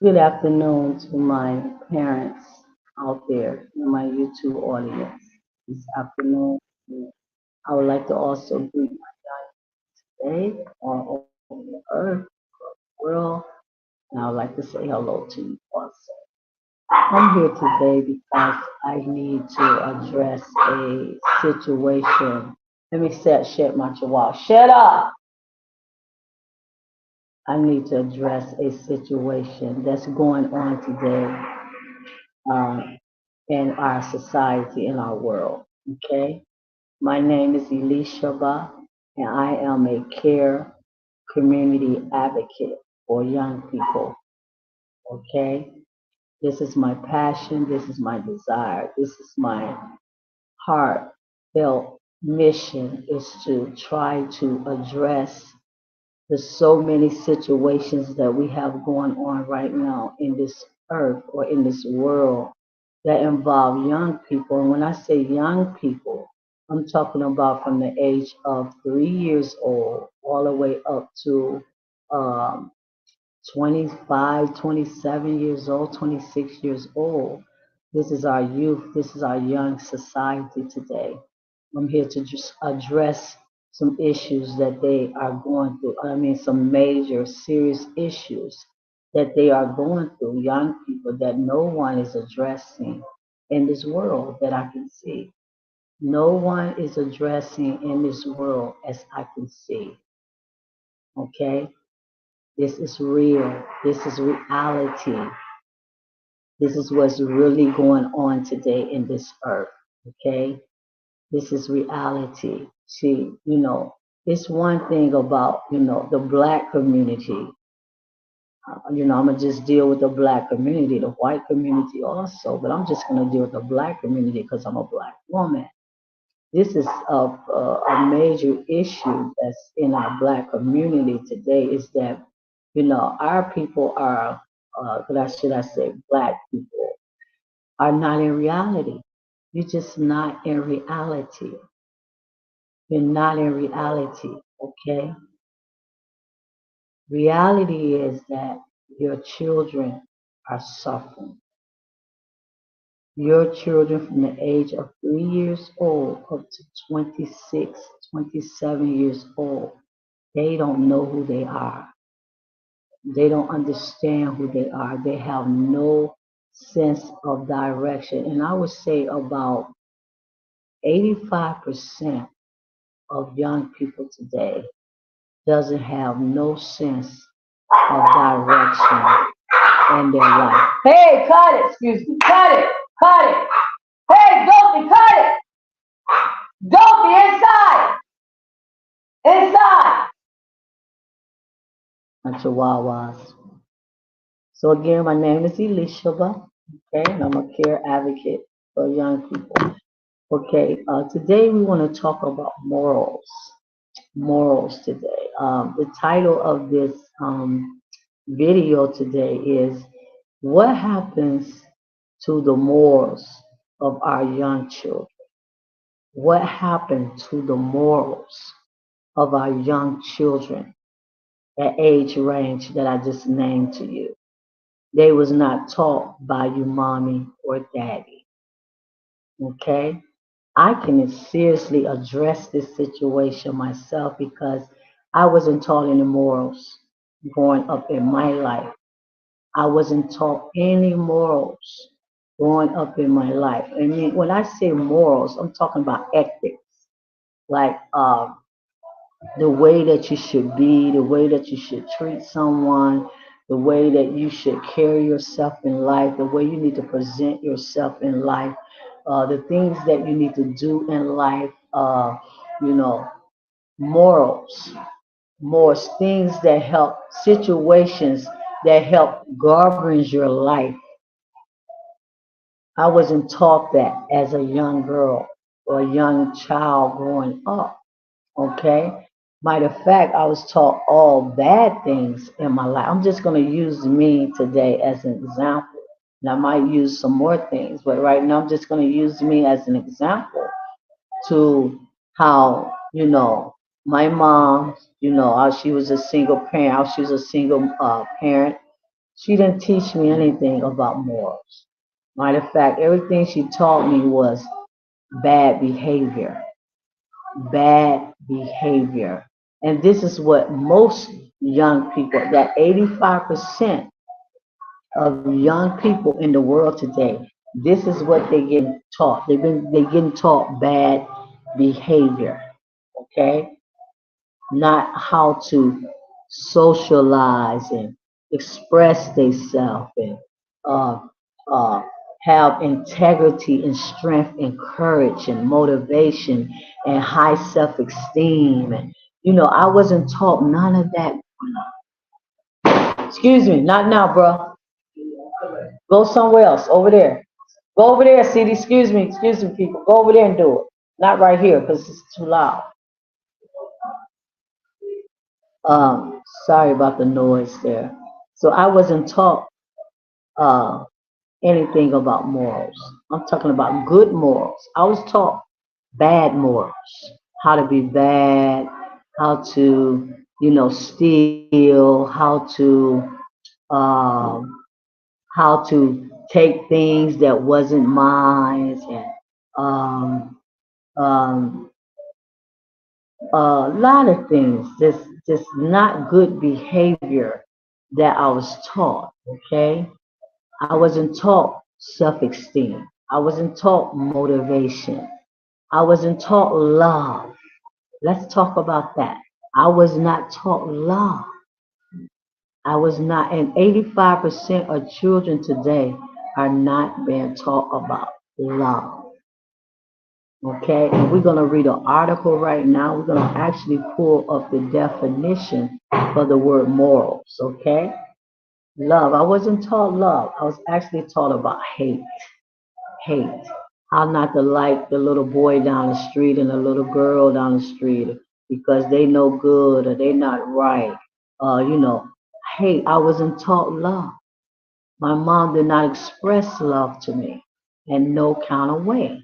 Good afternoon to my parents out there in my YouTube audience this afternoon. I would like to also greet my day all over the earth, world, and I would like to say hello to you also. I'm here today because I need to address a situation. Let me shut my chihuahua. Shut up! I need to address a situation that's going on today um, in our society, in our world. Okay? My name is Elishaba, and I am a care community advocate for young people. Okay? This is my passion. This is my desire. This is my heartfelt mission is to try to address the so many situations that we have going on right now in this earth or in this world that involve young people. And when I say young people, I'm talking about from the age of 3 years old all the way up to um, 25, 27 years old, 26 years old. This is our youth. This is our young society today. I'm here to just address some issues that they are going through. I mean, some major, serious issues that they are going through, young people that no one is addressing in this world that I can see. No one is addressing in this world as I can see. Okay? This is real. This is reality. This is what's really going on today in this earth. Okay? This is reality. See, it's one thing about, the black community. I'm going to just deal with the black community, the white community also, but I'm just going to deal with the black community because I'm a black woman. This is a major issue that's in our black community today is that, our people are, should I say, black people are not in reality. You're just not in reality. You're not in reality, okay? Reality is that your children are suffering. Your children from the age of 3 years old up to 26, 27 years old, they don't know who they are. They don't understand who they are. They have no sense of direction. And I would say about 85% of young people today doesn't have no sense of direction in their life. Hey, cut it! Excuse me. Cut it! Cut it! Hey, Dopey, cut it! Dopey, inside! Inside! My chihuahuas. So again, my name is Elishaba, okay, and I'm a care advocate for young people. Okay, today we want to talk about morals. Morals today. The title of this video today is what happens to the morals of our young children? What happened to the morals of our young children at age range that I just named to you? They was not taught by you, mommy or daddy. Okay? I can seriously address this situation myself because I wasn't taught any morals growing up in my life. I wasn't taught any morals growing up in my life. I mean, when I say morals, I'm talking about ethics, like the way that you should be, the way that you should treat someone, the way that you should carry yourself in life, the way you need to present yourself in life, the things that you need to do in life, you know, morals, morals, things that help, situations that help govern your life. I wasn't taught that as a young girl or a young child growing up. Okay. Matter of fact, I was taught all bad things in my life. I'm just going to use me today as an example. And I might use some more things, but right now I'm just going to use me as an example to how, my mom, how she was a single parent, how she was a single parent. She didn't teach me anything about morals. Matter of fact, everything she taught me was bad behavior, bad behavior. And this is what most young people, that 85% of young people in the world today, this is what they getting taught. They getting taught bad behavior. Okay, not how to socialize and express themselves and uh, uh, have integrity and strength and courage and motivation and high self-esteem. And I wasn't taught none of that. Excuse me, not now, bro. Go somewhere else, over there. Go over there, CD. Excuse me, people. Go over there and do it. Not right here because it's too loud. Sorry about the noise there. So I wasn't taught uh, anything about morals. I'm talking about good morals. I was taught bad morals, how to be bad, how to, steal, um, how to take things that wasn't mine, and um, um, a lot of things, just not good behavior that I was taught. Okay, I wasn't taught self-esteem. I wasn't taught motivation. I wasn't taught love. Let's talk about that. I was not taught love. I was not, and 85% of children today are not being taught about love. Okay, and we're going to read an article right now. We're going to actually pull up the definition for the word morals. Okay, love. I wasn't taught love. I was actually taught about hate. Hate. How not to like the little boy down the street and the little girl down the street because they no good or they not right. Hate. I wasn't taught love. My mom did not express love to me in no kind of way.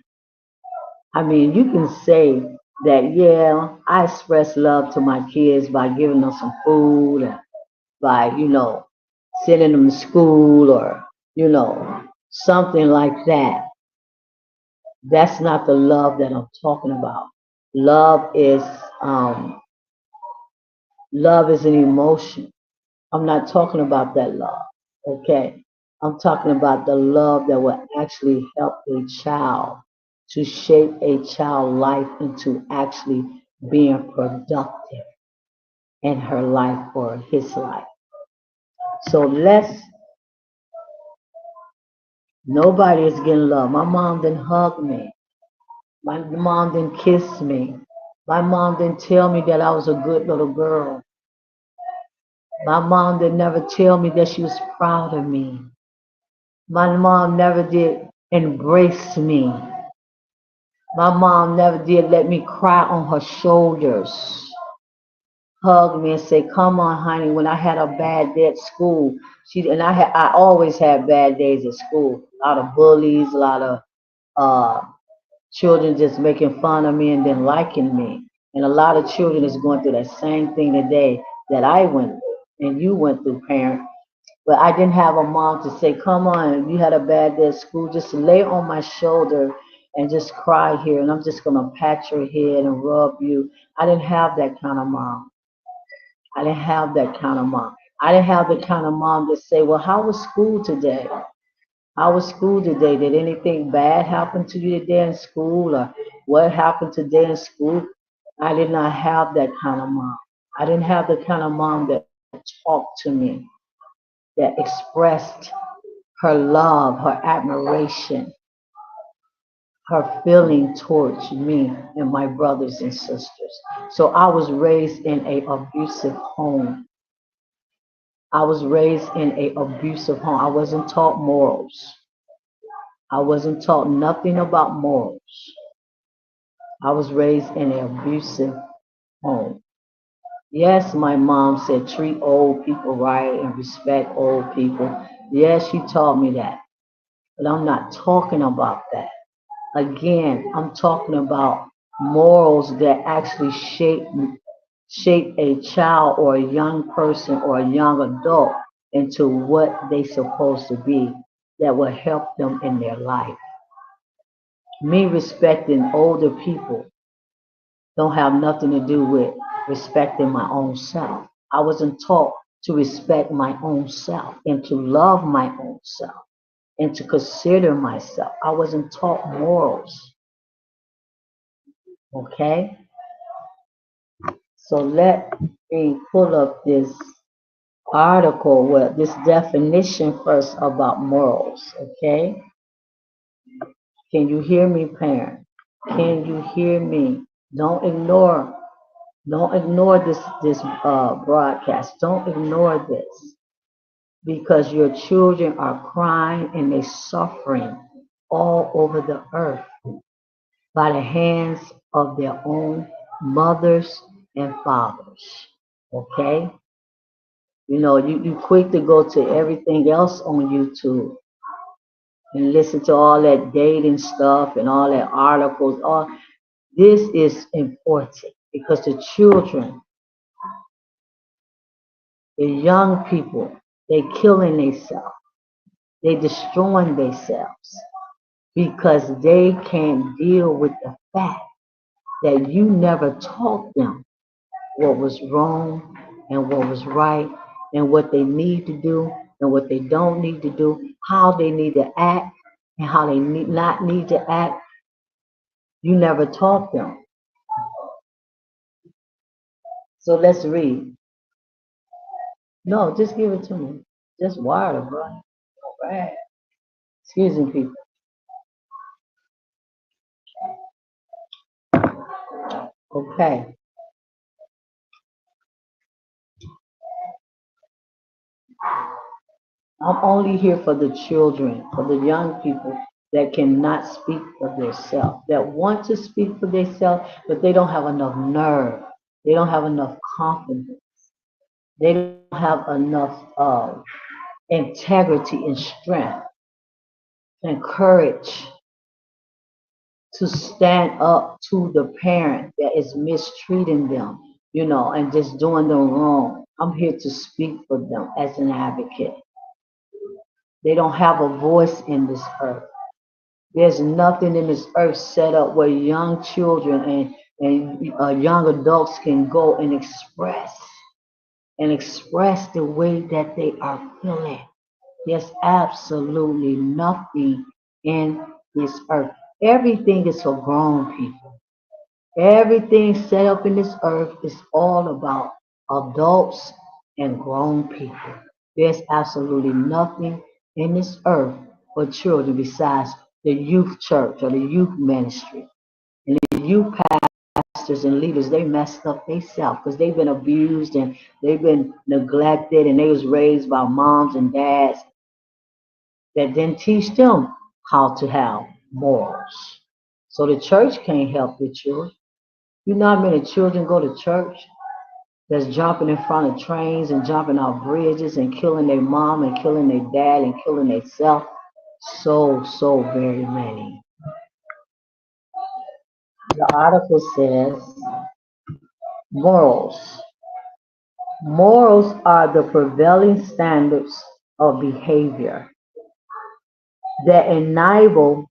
I mean, you can say that, yeah, I express love to my kids by giving them some food and by, sending them to school or, something like that. That's not the love that I'm talking about. Love is um, love is an emotion. I'm not talking about that love. Okay. I'm talking about the love that will actually help a child to shape a child life into actually being productive in her life or his life. So nobody is getting love. My mom didn't hug me. My mom didn't kiss me. My mom didn't tell me that I was a good little girl. My mom did never tell me that she was proud of me. My mom never did embrace me. My mom never did let me cry on her shoulders, hug me and say, "Come on, honey." When I had a bad day at school, I always had bad days at school. A lot of bullies, a lot of uh, children just making fun of me and then liking me. And a lot of children is going through that same thing today that I went through and you went through, parent. But I didn't have a mom to say, "Come on, if you had a bad day at school, just lay on my shoulder and just cry here, and I'm just going to pat your head and rub you." I didn't have that kind of mom. I didn't have that kind of mom. I didn't have the kind of mom that say, "Well, how was school today? How was school today? Did anything bad happen to you today in school? Or what happened today in school?" I did not have that kind of mom. I didn't have the kind of mom that talked to me, that expressed her love, her admiration, her feeling towards me and my brothers and sisters. So I was raised in a abusive home. I was raised in a abusive home. I wasn't taught morals. I wasn't taught nothing about morals. I was raised in an abusive home. Yes, my mom said treat old people right and respect old people. Yes, she taught me that. But I'm not talking about that. Again, I'm talking about morals that actually shape a child or a young person or a young adult into what they supposed to be that will help them in their life. Me respecting older people don't have nothing to do with respecting my own self. I wasn't taught to respect my own self and to love my own self and to consider myself. I wasn't taught morals. Okay? So let me pull up this article with this definition first about morals. Okay? Can you hear me, parent? Can you hear me? Don't ignore this broadcast. Don't ignore this because your children are crying and they're suffering all over the earth by the hands of their own mothers and fathers. Okay? You know, you quick to go to everything else on YouTube and listen to all that dating stuff and all that articles. All this is important because the children, the young people, they killing themselves. They destroying themselves because they can't deal with the fact that you never taught them what was wrong and what was right and what they need to do and what they don't need to do, how they need to act and how they need not need to act. You never taught them. So let's read. No, just give it to me. Just water, bro. Right. Excuse me, people. Okay. I'm only here for the children, for the young people that cannot speak for themselves, that want to speak for themselves, but they don't have enough nerve. They don't have enough confidence. They don't have enough integrity and strength and courage to stand up to the parent that is mistreating them, you know, and just doing them wrong. I'm here to speak for them as an advocate. They don't have a voice in this earth. There's nothing in this earth set up where young children and young adults can go and express the way that they are feeling. There's absolutely nothing in this earth. Everything is for grown people. Everything set up in this earth is all about adults and grown people. There's absolutely nothing in this earth for children besides the youth church or the youth ministry. And the youth pastors and leaders, they messed up themselves because they've been abused and they've been neglected and they was raised by moms and dads that didn't teach them how to have morals. So the church can't help the children. You know how many children go to church that's jumping in front of trains and jumping off bridges and killing their mom and killing their dad and killing themselves? So very many. The article says morals. Morals are the prevailing standards of behavior that enable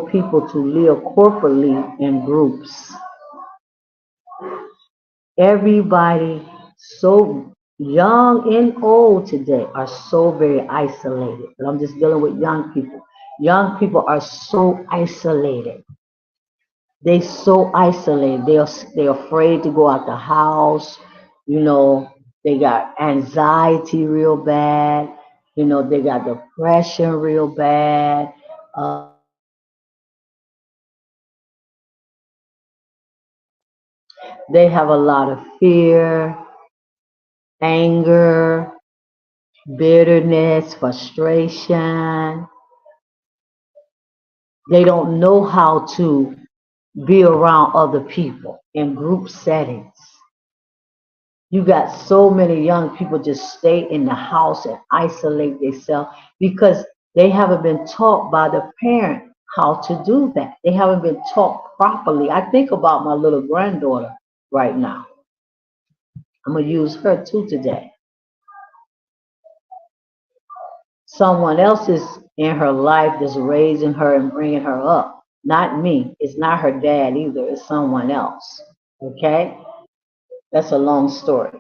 people to live corporately in groups. Everybody, so young and old today, are so very isolated. But I'm just dealing with young people. Young people are so isolated. They so isolated. They're afraid to go out the house. You know, they got anxiety real bad. You know, they got depression real bad. They have a lot of fear, anger, bitterness, frustration. They don't know how to be around other people in group settings. You got so many young people just stay in the house and isolate themselves because they haven't been taught by the parent how to do that. They haven't been taught properly. I think about my little granddaughter right now. I'm going to use her too today. someone else is in her life that's raising her and bringing her up. Not me. It's not her dad either. It's someone else. Okay? That's a long story.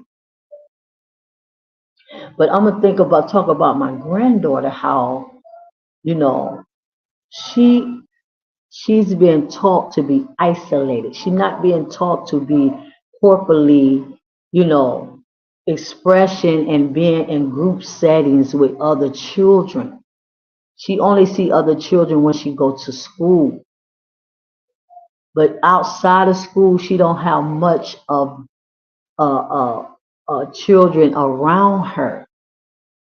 But I'm gonna talk about my granddaughter, how, you know, she she's being taught to be isolated. She's not being taught to be corporally, you know, expression and being in group settings with other children. She only see other children when she go to school. But outside of school, she don't have much of children around her.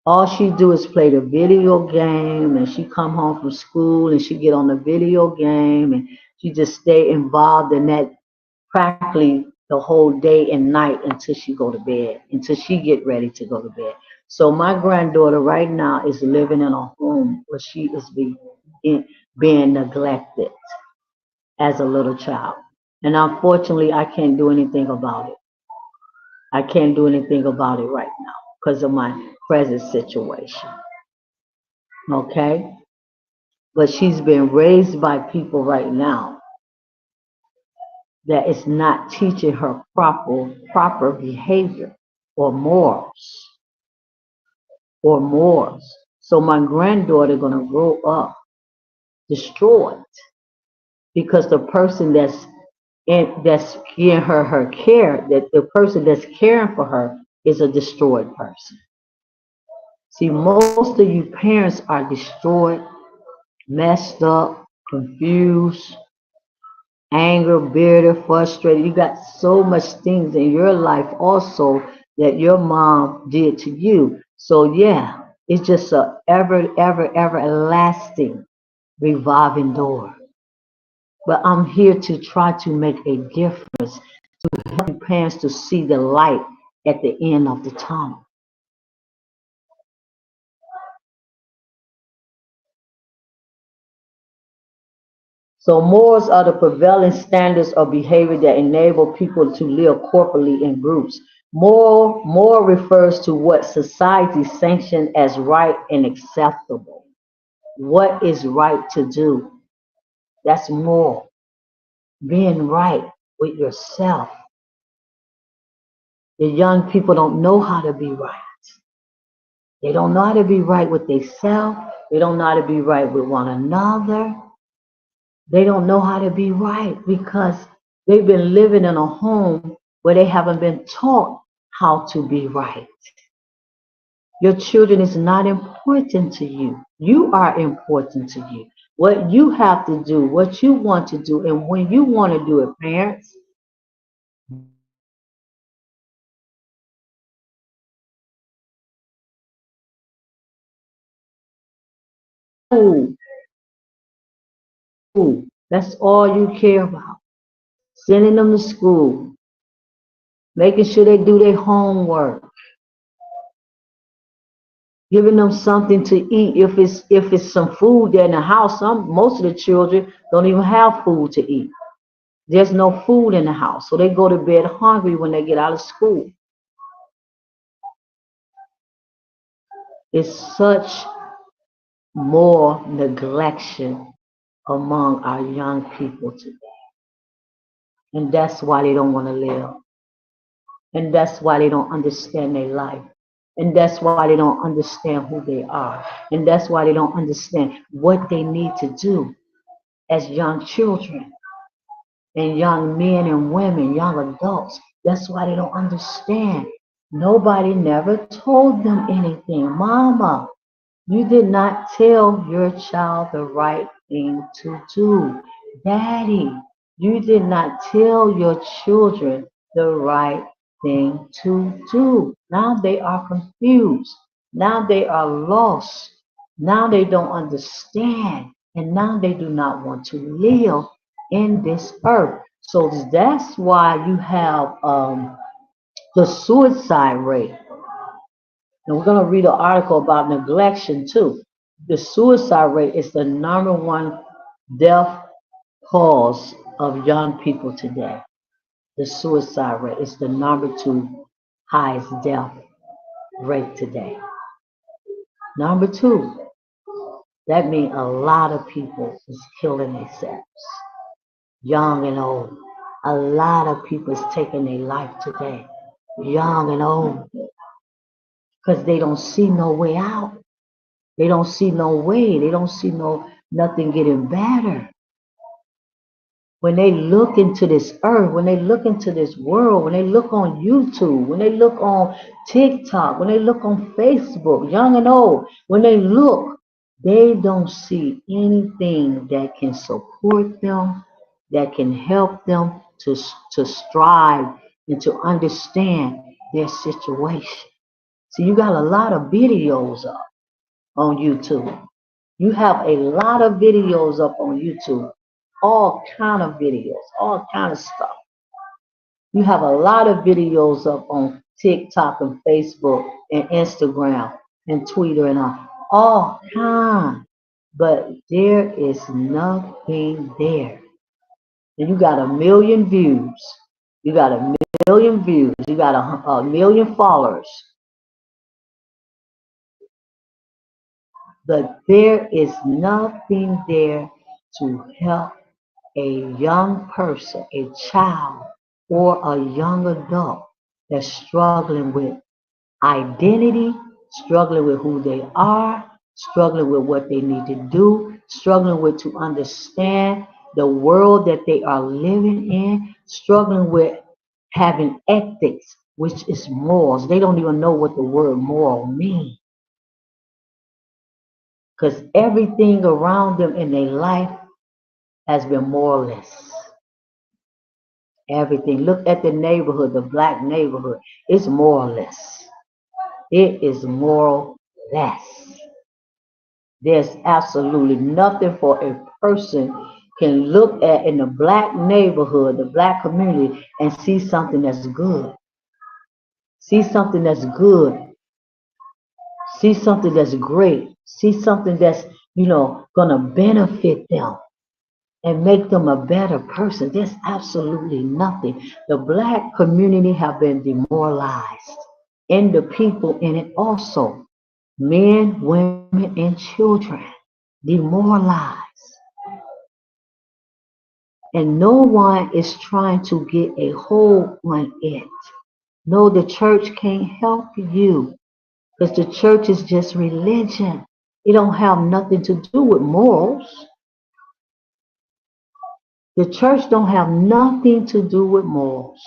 All she do is play the video game, and she come home from school and she get on the video game, and she just stay involved in that practically the whole day and night until she go to bed, until she get ready to go to bed. So my granddaughter right now is living in a home where she is being neglected as a little child. And unfortunately, I can't do anything about it. I can't do anything about it right now because of my present situation. Okay? But she's been raised by people right now that is not teaching her proper behavior or morals. So my granddaughter gonna grow up destroyed because the person that's giving her care, that the person that's caring for her is a destroyed person. See, most of you parents are destroyed, messed up, confused, anger, bitter, frustrated. You got so much things in your life also that your mom did to you. So yeah, it's just a everlasting revolving door. But I'm here to try to make a difference, help you parents to see the light at the end of the tunnel. So morals are the prevailing standards of behavior that enable people to live corporately in groups. Moral refers to what society sanctions as right and acceptable. What is right to do? That's moral. Being right with yourself. The young people don't know how to be right. They don't know how to be right with themselves. They don't know how to be right with one another. They don't know how to be right because they've been living in a home where they haven't been taught how to be right. Your children is not important to you. You are important to you. What you have to do, what you want to do, and when you want to do it, parents. Ooh, ooh, that's all you care about. Sending them to school, making sure they do their homework, giving them something to eat. If it's some food there in the house, most of the children don't even have food to eat. There's no food in the house, so they go to bed hungry when they get out of school. It's such more neglection among our young people today, and that's why they don't want to live, and that's why they don't understand their life, and that's why they don't understand who they are, and that's why they don't understand what they need to do as young children and young men and women, young adults. That's why they don't understand. Nobody never told them anything. Mama, you did not tell your child the right thing to do. Daddy, you did not tell your children the right thing to do. Now they are confused. Now they are lost. Now they don't understand. And now they do not want to live in this earth. So that's why you have the suicide rate. And we're going to read an article about neglection too. The suicide rate is the number one death cause of young people today. The suicide rate is the number two highest death rate today. Number two. That means a lot of people is killing themselves, young and old. A lot of people is taking their life today, young and old, because they don't see no way out. They don't see no way. They don't see no nothing getting better. When they look into this earth, when they look into this world, when they look on YouTube, when they look on TikTok, when they look on Facebook, young and old, when they look, they don't see anything that can support them, that can help them to strive and to understand their situation. So you got a lot of videos up on YouTube. You have a lot of videos up on YouTube, all kind of videos, all kind of stuff. You have a lot of videos up on TikTok and Facebook and Instagram and Twitter and all kind. But there is nothing there. And you got a million views. You got a million views. You got a million followers. But there is nothing there to help a young person, a child, or a young adult that's struggling with identity, struggling with who they are, struggling with what they need to do, struggling with to understand the world that they are living in, struggling with having ethics, which is morals. They don't even know what the word moral means because everything around them in their life has been moralless. Everything. Look at the neighborhood, the black neighborhood. It's moralless. It is moralless. There's absolutely nothing for a person can look at in the black neighborhood, the black community, and see something that's good. See something that's good. See something that's great. See something that's, gonna benefit them and make them a better person. There's absolutely nothing. The black community have been demoralized, and the people in it also, men, women, and children, demoralized. And no one is trying to get a hold on it. No, the church can't help you because the church is just religion. It don't have nothing to do with morals. The church don't have nothing to do with morals,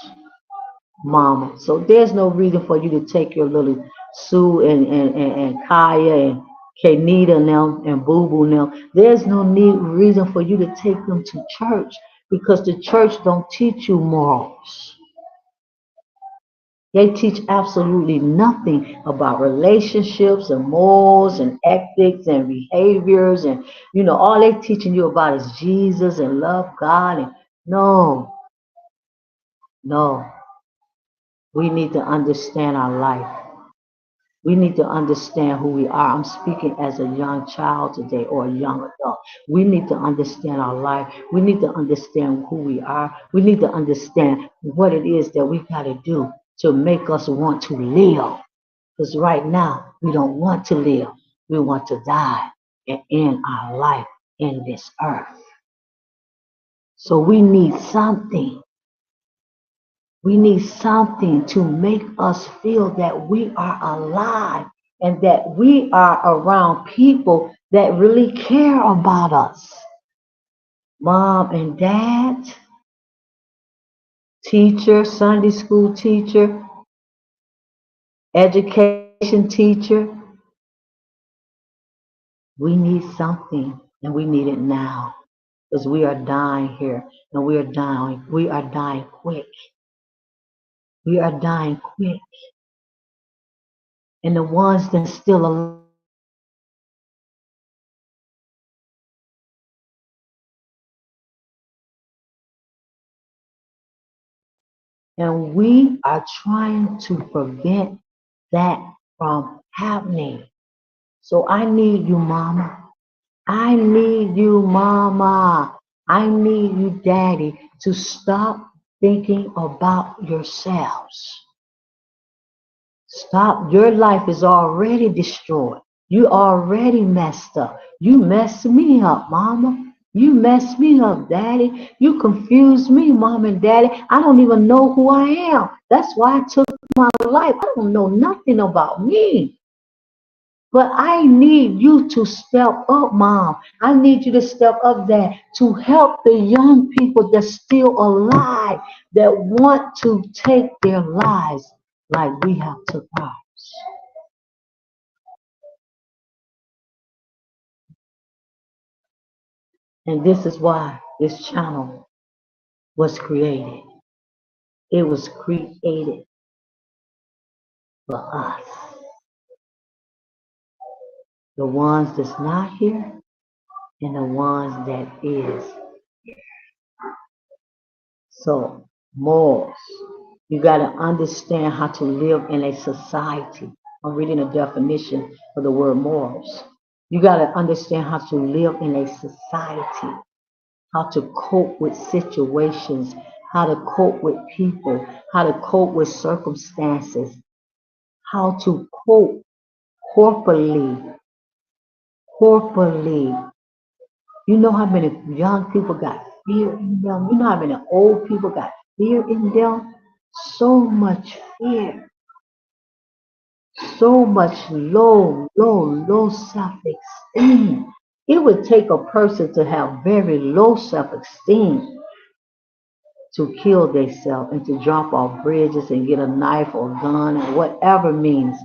mama. So there's no reason for you to take your little Sue and Kaya and Kenita and them and Boo Boo and them. There's no reason for you to take them to church because the church don't teach you morals. They teach absolutely nothing about relationships and morals and ethics and behaviors and all they teaching you about is Jesus and love God and no, no. We need to understand our life. We need to understand who we are. I'm speaking as a young child today or a young adult. We need to understand our life. We need to understand who we are. We need to understand what it is that we got to do to make us want to live. Because right now, we don't want to live. We want to die and end our life in this earth. So we need something. We need something to make us feel that we are alive and that we are around people that really care about us. Mom and dad, teacher, Sunday school teacher, education teacher. We need something and we need it now because we are dying here and we are dying. We are dying quick. We are dying quick. And the ones that still alive, and we are trying to prevent that from happening. So I need you, mama. I need you, mama. I need you, daddy, to stop thinking about yourselves. Stop. Your life is already destroyed. You already messed up. You messed me up, mama. You messed me up, daddy. You confused me, mom and daddy. I don't even know who I am. That's why I took my life. I don't know nothing about me. But I need you to step up, mom. I need you to step up there to help the young people that's still alive, that want to take their lives like we have took ours. And this is why this channel was created. It was created for us, the ones that's not here and the ones that is. So, morals. You got to understand how to live in a society. I'm reading a definition of the word morals. You got to understand how to live in a society, how to cope with situations, how to cope with people, how to cope with circumstances, how to cope corporately. Corporately. You know how many young people got fear in them? You know how many old people got fear in them? So much fear, so much low self-esteem. It would take a person to have very low self-esteem to kill themselves and to jump off bridges and get a knife or gun or whatever means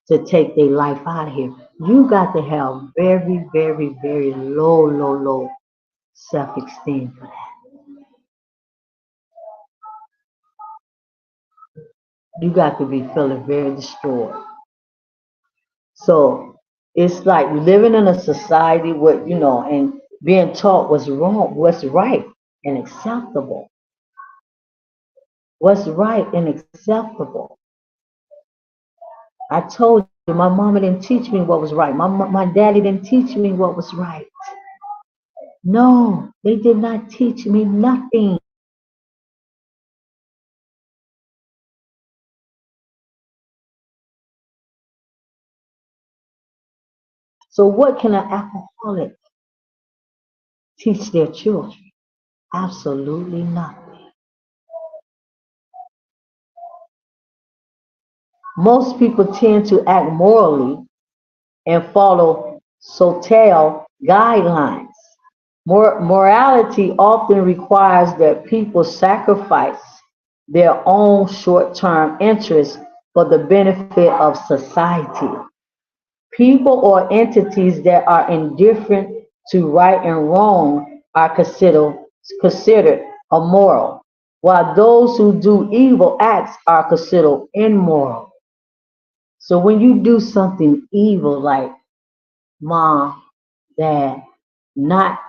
to take their life out of here. You got to have very low self-esteem for that. You got to be feeling very destroyed. So it's like living in a society with, and being taught what's wrong, what's right and acceptable. What's right and acceptable. I told you, my mama didn't teach me what was right. My daddy didn't teach me what was right. No, they did not teach me nothing. So what can an alcoholic teach their children? Absolutely nothing. Most people tend to act morally and follow social guidelines. Morality often requires that people sacrifice their own short-term interests for the benefit of society. People or entities that are indifferent to right and wrong are considered immoral, while those who do evil acts are considered immoral. So when you do something evil like mom, dad, not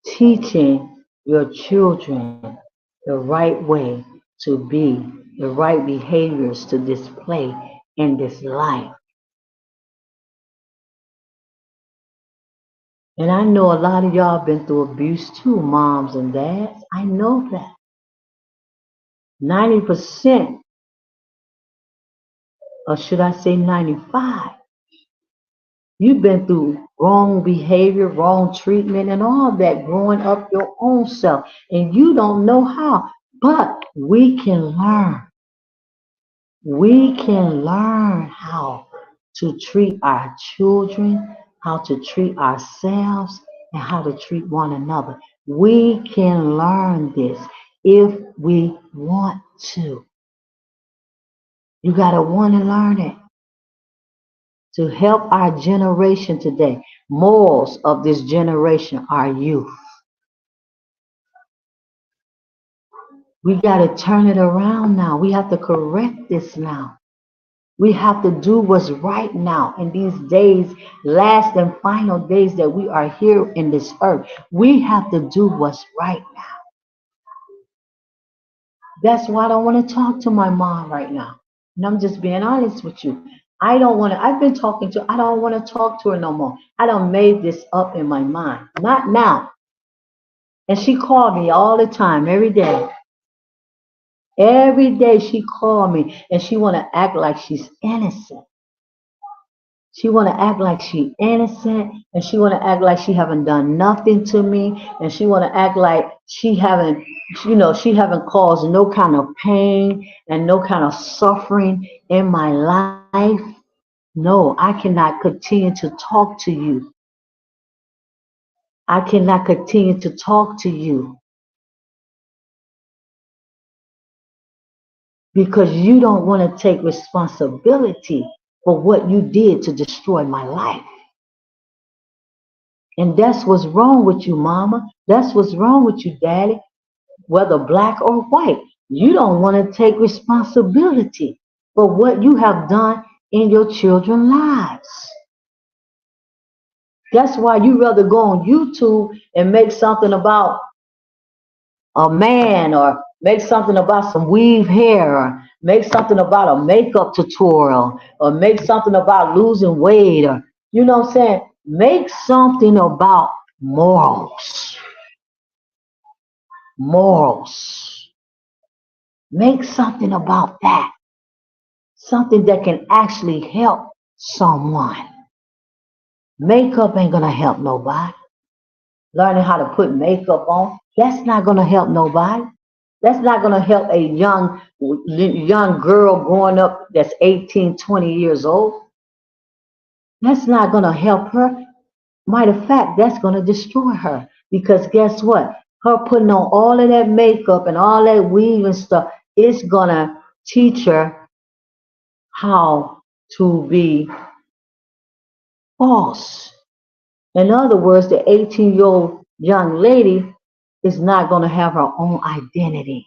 teaching your children the right way to be, the right behaviors to display in this life. And I know a lot of y'all been through abuse too, moms and dads. I know that. 90%, or should I say 95, you've been through wrong behavior, wrong treatment, and all that growing up your own self. And you don't know how. But we can learn. We can learn how to treat our children, how to treat ourselves, and how to treat one another. We can learn this if we want to. You got to want to learn it to help our generation today. Morals of this generation are youth. We got to turn it around now. We have to correct this now. We have to do what's right now in these days, last and final days that we are here in this earth. We have to do what's right now. That's why I don't want to talk to my mom right now. And I'm just being honest with you. I don't want to, I've been talking to, I don't want to talk to her no more. I done made this up in my mind. Not now. And she called me all the time, every day. Every day she called me and she want to act like she's innocent. She want to act like she innocent, and she want to act like she haven't done nothing to me, and she want to act like she haven't, she haven't caused no kind of pain and no kind of suffering in my life. No, I cannot continue to talk to you. I cannot continue to talk to you because you don't want to take responsibility for what you did to destroy my life. And that's what's wrong with you, mama. That's what's wrong with you, daddy, whether black or white. You don't want to take responsibility for what you have done in your children's lives. That's why you rather go on YouTube and make something about a man, or make something about some weave hair, or make something about a makeup tutorial, or make something about losing weight, or you know what I'm saying? Make something about morals. Morals. Make something about that. Something that can actually help someone. Makeup ain't gonna help nobody. Learning how to put makeup on, that's not gonna help nobody. That's not gonna help a young girl growing up that's 18, 20 years old. That's not gonna help her. Matter of fact, that's gonna destroy her. Because guess what? Her putting on all of that makeup and all that weave and stuff, it's gonna teach her how to be false. In other words, the 18-year-old young lady is not going to have her own identity.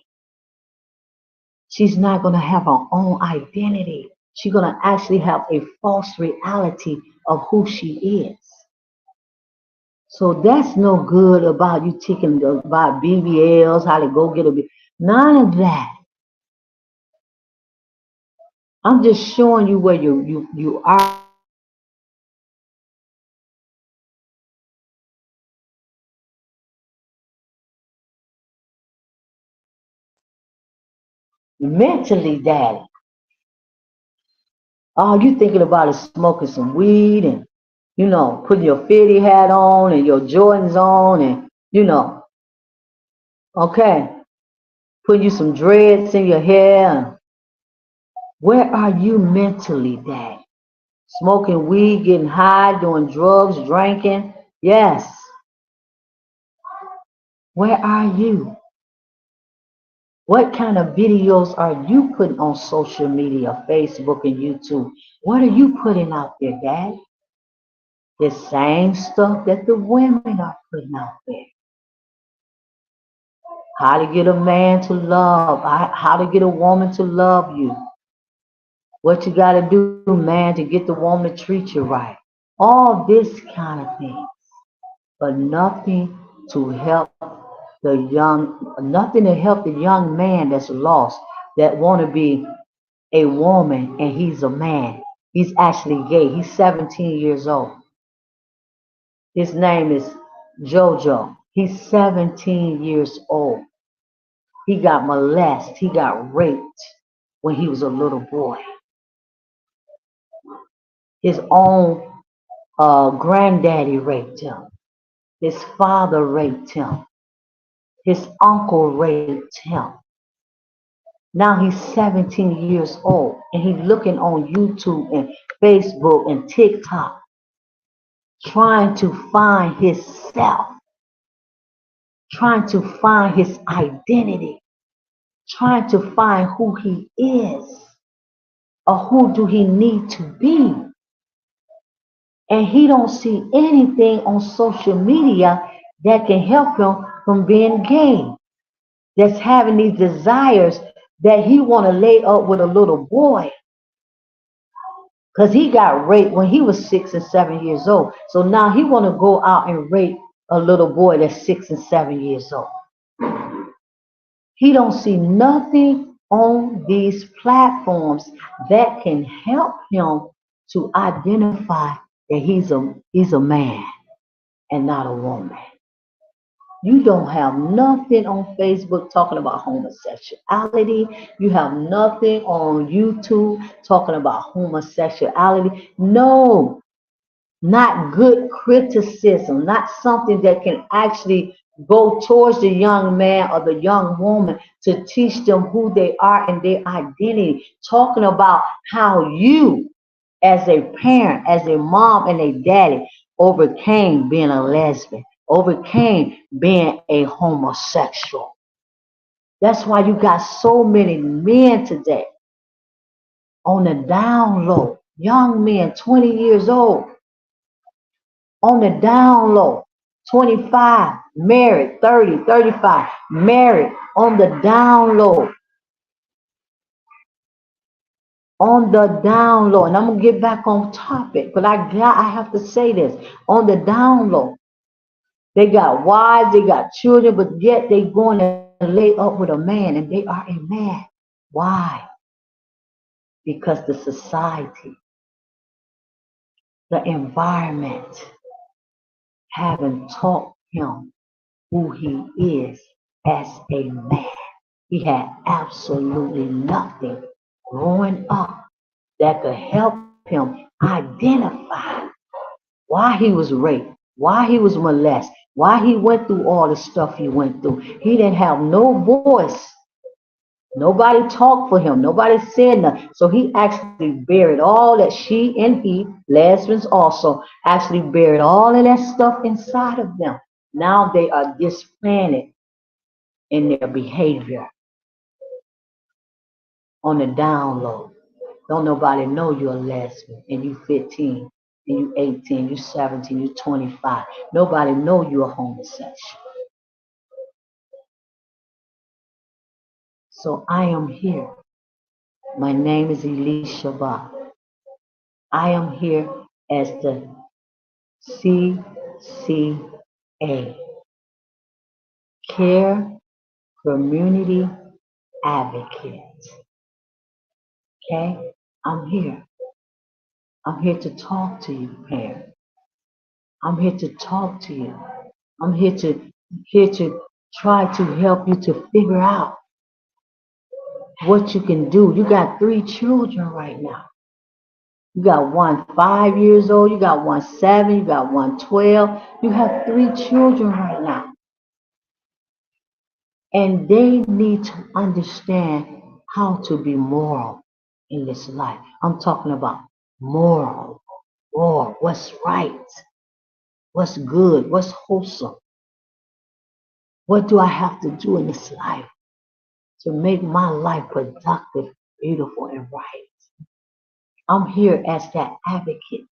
She's not going to have her own identity. She's going to actually have a false reality of who she is. So that's no good about you teaching about BBLs, how to go get a B. None of that. I'm just showing you where you are mentally, daddy. All you thinking about is smoking some weed and, putting your fitty hat on and your Jordans on and, okay, putting you some dreads in your hair. Where are you mentally, Dad? Smoking weed, getting high, doing drugs, drinking. Yes. Where are you? What kind of videos are you putting on social media, Facebook and YouTube? What are you putting out there, Dad? The same stuff that the women are putting out there. How to get a man to love, how to get a woman to love you. What you got to do, man, to get the woman to treat you right. All this kind of thing. But nothing to help nothing to help the young man that's lost, that want to be a woman and he's a man. He's actually gay. He's 17 years old. His name is Jojo. He's 17 years old. He got molested. He got raped when he was a little boy. His own granddaddy raped him. His father raped him. His uncle raped him. Now he's 17 years old and he's looking on YouTube and Facebook and TikTok, trying to find himself, trying to find his identity, trying to find who he is or who do he need to be. And he don't see anything on social media that can help him from being gay, that's having these desires that he want to lay up with a little boy. Because he got raped when he was 6 and 7 years old. So now he want to go out and rape a little boy that's 6 and 7 years old. He don't see nothing on these platforms that can help him to identify that he's a man and not a woman. You don't have nothing on Facebook talking about homosexuality. You have nothing on YouTube talking about homosexuality. No, not good criticism, not something that can actually go towards the young man or the young woman to teach them who they are and their identity. Talking about how you, as a parent, as a mom and a daddy, overcame being a lesbian, overcame being a homosexual. That's why you got so many men today on the down low, young men, 20 years old, on the down low, 25, married, 30, 35, married, on the down low, on the down low. And I'm gonna get back on topic, but I have to say this. On the down low, they got wives, they got children, but yet they going to lay up with a man and they are a man. Why? Because the society, the environment haven't taught him who he is as a man. He had absolutely nothing growing up that could help him identify why he was raped, why he was molested, why he went through all the stuff he went through. He didn't have no voice. Nobody talked for him. Nobody said nothing. So he actually buried all that she and he, lesbians also, actually buried all of that stuff inside of them. Now they are displaying it in their behavior on the down low. Don't nobody know you're a lesbian and you 15 and you 18, you 17, you 25. Nobody know you're a homosexual. So I am here. My name is Elisha Ba. I am here as the CCA, Care Community Advocate. Okay? I'm here. I'm here to talk to you, parents. I'm here to talk to you. I'm here to try to help you to figure out what you can do. You got 3 children right now. You got one 5 years old, you got one 7, you got one 12. You have 3 children right now. And they need to understand how to be moral in this life. I'm talking about moral, what's right, what's good, what's wholesome. What do I have to do in this life to make my life productive, beautiful, and right? I'm here as that advocate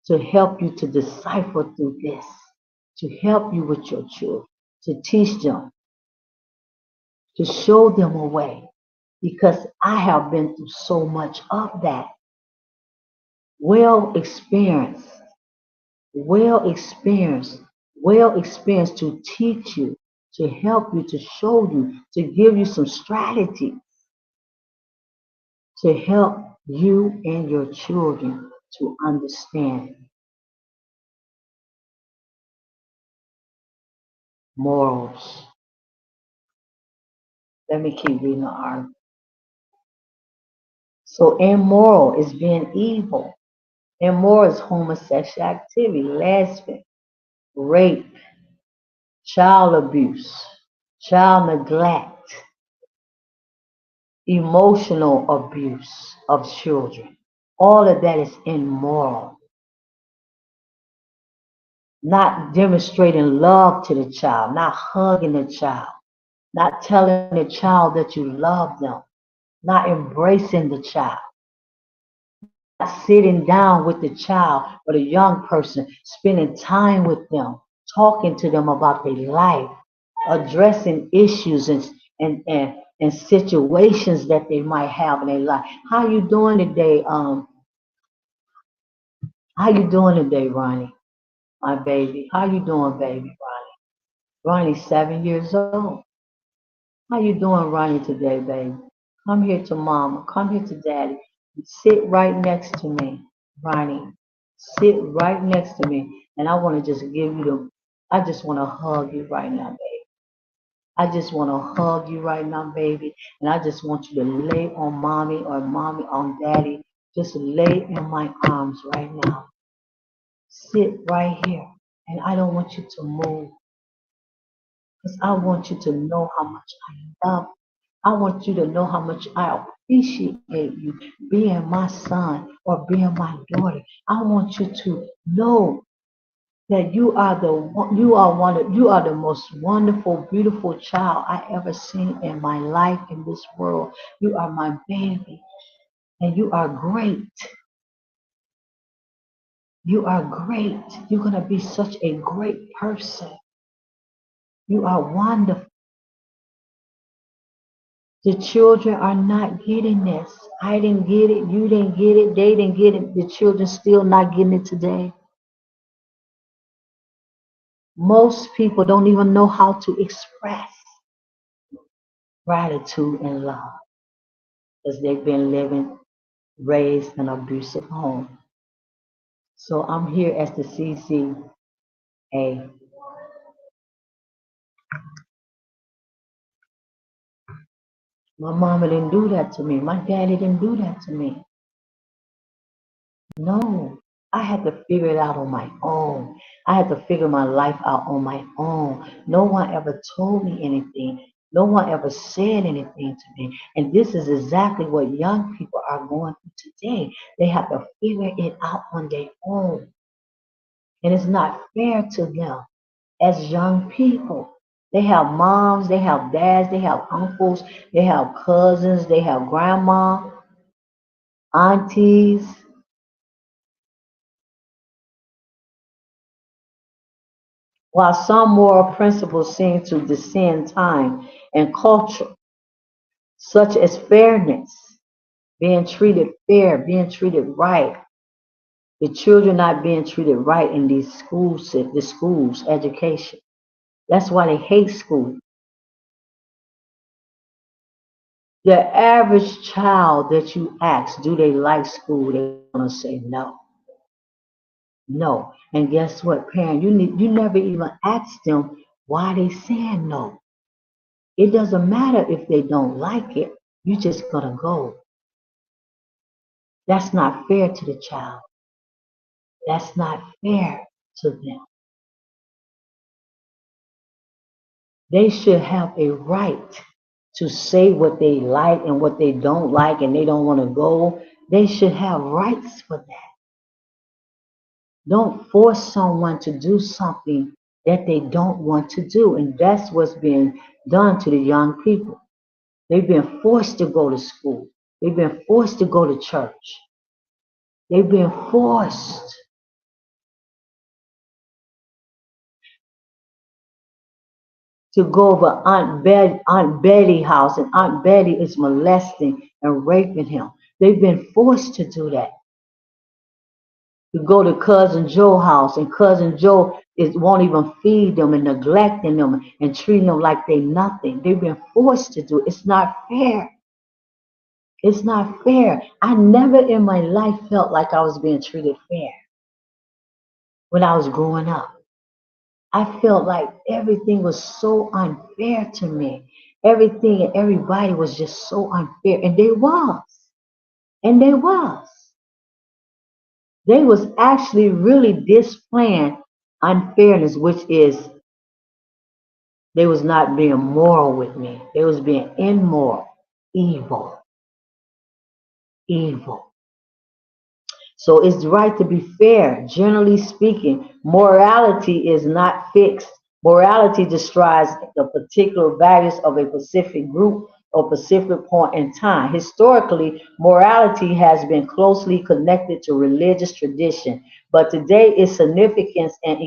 to help you to decipher through this, to help you with your children, to teach them, to show them a way. Because I have been through so much of that. Well experienced, well experienced, well experienced to teach you, to help you, to show you, to give you some strategy to help you and your children to understand morals. Let me keep reading the article. So immoral is being evil. Immoral is homosexual activity, lesbian, rape, child abuse, child neglect, emotional abuse of children. All of that is immoral. Not demonstrating love to the child, not hugging the child, not telling the child that you love them, not embracing the child, not sitting down with the child or the young person, spending time with them, talking to them about their life, addressing issues and situations that they might have in their life. How you doing today? How you doing today, Ronnie? My baby. How you doing, baby, Ronnie? Ronnie's 7 years old. How you doing, Ronnie, today, baby? Come here to mama. Come here to daddy. Sit right next to me, Ronnie. Sit right next to me. And I want to just give you I just want to hug you right now, baby. I just want to hug you right now, baby. And I just want you to lay on mommy or mommy on daddy. Just lay in my arms right now. Sit right here. And I don't want you to move because I want you to know how much I love. I want you to know how much I appreciate you being my son or being my daughter. I want you to know that you are the most wonderful, beautiful child I ever seen in my life in this world. You are my baby, and you are great. You are great. You're gonna be such a great person. You are wonderful. The children are not getting this. I didn't get it. You didn't get it. They didn't get it. The children still not getting it today. Most people don't even know how to express gratitude and love because they've been living raised in an abusive home. So I'm here as the CCA. My mama didn't do that to me. My daddy didn't do that to me. No, I had to figure it out on my own. I had to figure my life out on my own. No one ever told me anything. No one ever said anything to me. And this is exactly what young people are going through today. They have to figure it out on their own. And it's not fair to them as young people. They have moms, they have dads, they have uncles, they have cousins, they have grandma, aunties. While some moral principles seem to descend time and culture, such as fairness, being treated fair, being treated right, the children not being treated right in these schools, the schools, education. That's why they hate school. The average child that you ask, do they like school? They're gonna say no. No. And guess what, parent? You never even ask them why they saying no. It doesn't matter if they don't like it. You just gotta go. That's not fair to the child. That's not fair to them. They should have a right to say what they like and what they don't like and they don't want to go. They should have rights for that. Don't force someone to do something that they don't want to do. And that's what's being done to the young people. They've been forced to go to school. They've been forced to go to church. They've been forced to go over Aunt Betty's house, and Aunt Betty is molesting and raping him. They've been forced to do that. To go to Cousin Joe's house, and Cousin Joe won't even feed them and neglecting them and treating them like they nothing. They've been forced to do it. It's not fair. It's not fair. I never in my life felt like I was being treated fair when I was growing up. I felt like everything was so unfair to me. Everything and everybody was just so unfair. And they was. And they was. They was actually really displaying unfairness, which is they was not being moral with me. They was being immoral, evil, evil. So it's right to be fair. Generally speaking, morality is not fixed. Morality describes the particular values of a specific group or specific point in time. Historically, morality has been closely connected to religious tradition, but today its significance and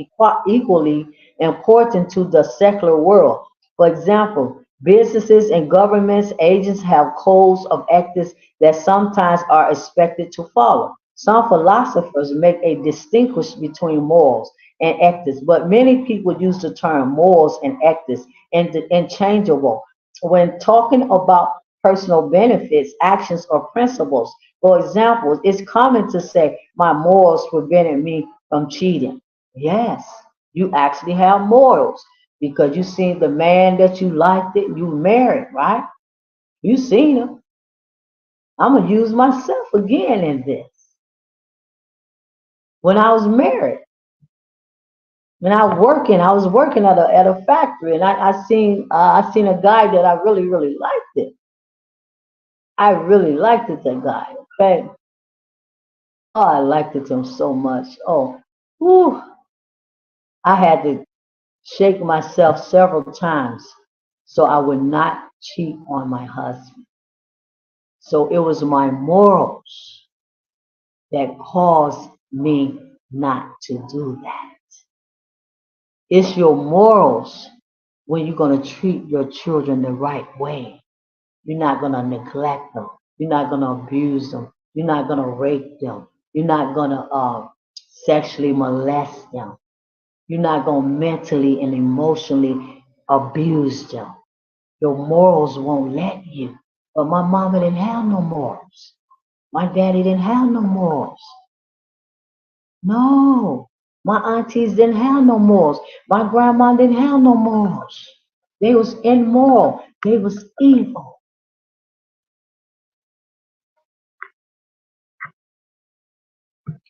equally important to the secular world. For example, businesses and governments agents have codes of ethics that sometimes are expected to follow. Some philosophers make a distinction between morals and ethics, but many people use the term morals and ethics interchangeable when talking about personal benefits, actions, or principles. For example, it's common to say, my morals prevented me from cheating. Yes, You actually have morals because you seen the man that you liked it, you married, right? You seen him. I'm gonna use myself again in this. When I was married, when I was working at a factory, and I seen a guy that I really liked it. I really liked it, that guy. Okay, oh, I liked it him so much. Oh, whew, I had to shake myself several times so I would not cheat on my husband. So it was my morals that caused me not to do that. It's your morals when you're going to treat your children the right way. You're not going to neglect them. You're not going to abuse them. You're not going to rape them. You're not going to sexually molest them. You're not going to mentally and emotionally abuse them. Your morals won't let you. But my mama didn't have no morals. My daddy didn't have no morals. No. My aunties didn't have no morals. My grandma didn't have no morals. They was immoral. They was evil.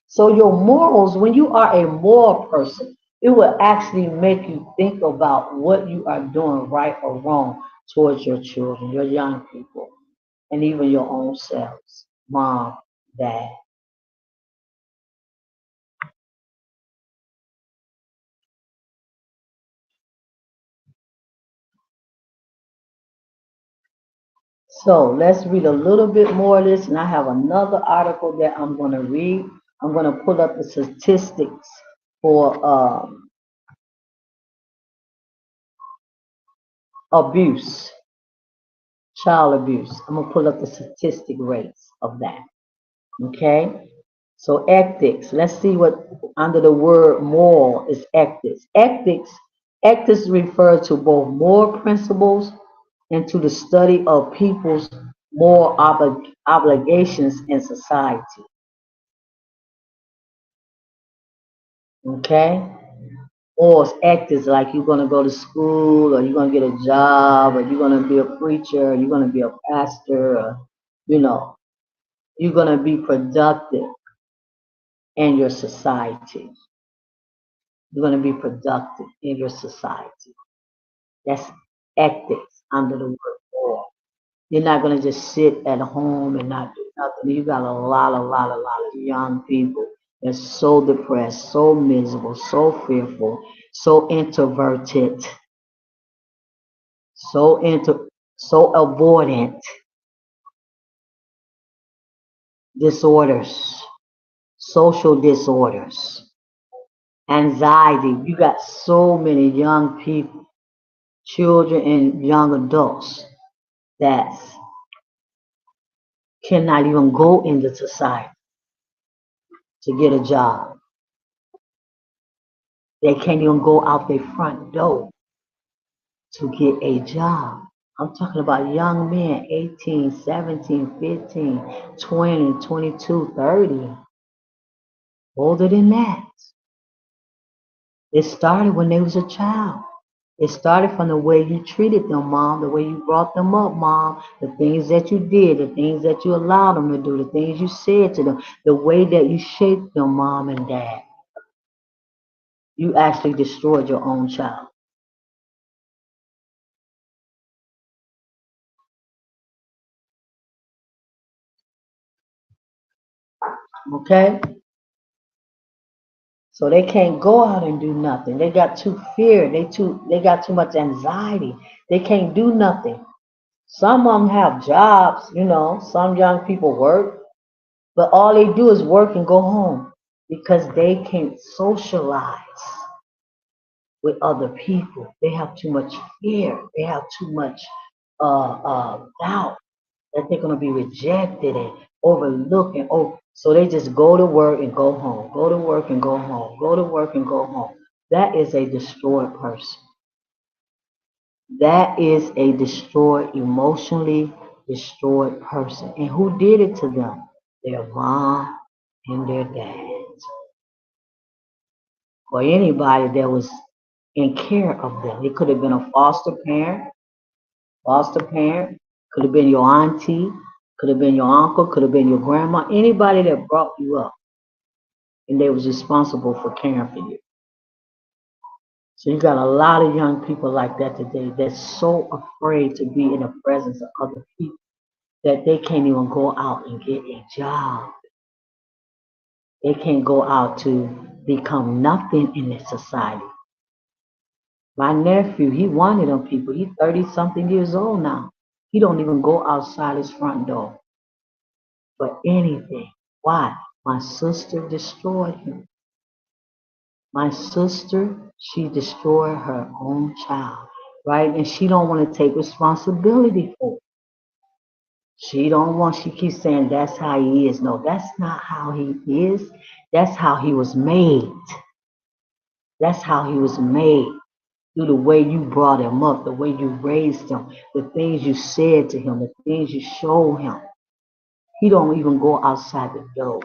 So your morals, when you are a moral person, it will actually make you think about what you are doing right or wrong towards your children, your young people, and even your own selves, mom, dad. So let's read a little bit more of this, and I have another article that I'm going to read. I'm going to pull up the statistics for abuse, child abuse. I'm going to pull up the statistic rates of that. Okay? So ethics. Let's see what under the word moral is ethics. Ethics refer to both moral principles and to the study of people's moral obligations in society. Okay? Or it's ethics like you're going to go to school or you're going to get a job or you're going to be a preacher or you're going to be a pastor or, you know, you're going to be productive in your society. You're going to be productive in your society. That's ethics under the word moral. You're not going to just sit at home and not do nothing. You got a lot of young people that's so depressed, so miserable, so fearful, so introverted, so avoidant, disorders, social disorders, anxiety. You got so many young people, children and young adults that cannot even go into society to get a job. They can't even go out their front door to get a job. I'm talking about young men, 18, 17, 15, 20, 22, 30, older than that. It started when they was a child. It started from the way you treated them, mom, the way you brought them up, mom, the things that you did, the things that you allowed them to do, the things you said to them, the way that you shaped them, mom and dad. You actually destroyed your own child. Okay? So they can't go out and do nothing. They got too fear. They got too much anxiety. They can't do nothing. Some of them have jobs, you know, some young people work, but all they do is work and go home because they can't socialize with other people. They have too much fear. They have too much doubt that they're going to be rejected and overlooked. And so they just go to work and go home, go to work and go home, go to work and go home. That is a destroyed person. That is a destroyed, emotionally destroyed person. And who did it to them? Their mom and their dad. or anybody that was in care of them. It could have been a foster parent, could have been your auntie, could have been your uncle, could have been your grandma, anybody that brought you up and they was responsible for caring for you. So you got a lot of young people like that today that's so afraid to be in the presence of other people that they can't even go out and get a job. They can't go out to become nothing in this society. My nephew, he one of them people. He's 30 something years old now. He don't even go outside his front door for anything. Why? My sister destroyed him. My sister, she destroyed her own child, right? And she don't want to take responsibility for it. She don't want, she keeps saying that's how he is. No, that's not how he is. That's how he was made. That's how he was made. Through the way you brought him up, the way you raised him, the things you said to him, the things you showed him. He don't even go outside the door.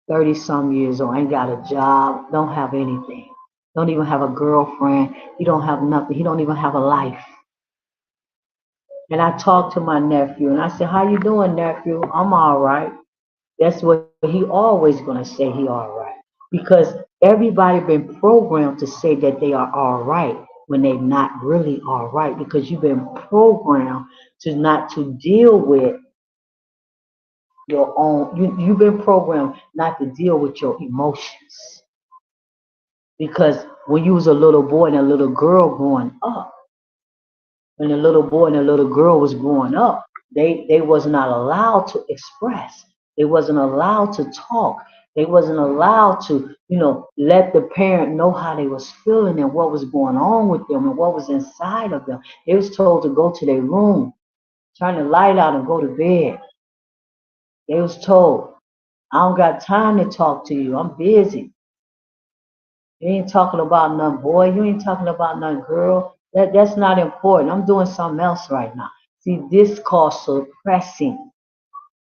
30 some years old, ain't got a job, don't have anything. Don't even have a girlfriend. He don't have nothing. He don't even have a life. And I talked to my nephew and I said, how you doing, nephew? I'm all right. That's what he always gonna say, he all right. Because everybody been programmed to say that they are all right when they not really all right, because you've been programmed to not to deal with your own, you've been programmed not to deal with your emotions. Because when you was a little boy and a little girl growing up, when a little boy and a little girl was growing up, they was not allowed to express. They wasn't allowed to talk. They wasn't allowed to, let the parent know how they was feeling and what was going on with them and what was inside of them. They was told to go to their room, turn the light out and go to bed. They was told, I don't got time to talk to you. I'm busy. You ain't talking about none boy. You ain't talking about none girl. That's not important. I'm doing something else right now. See, this called suppressing.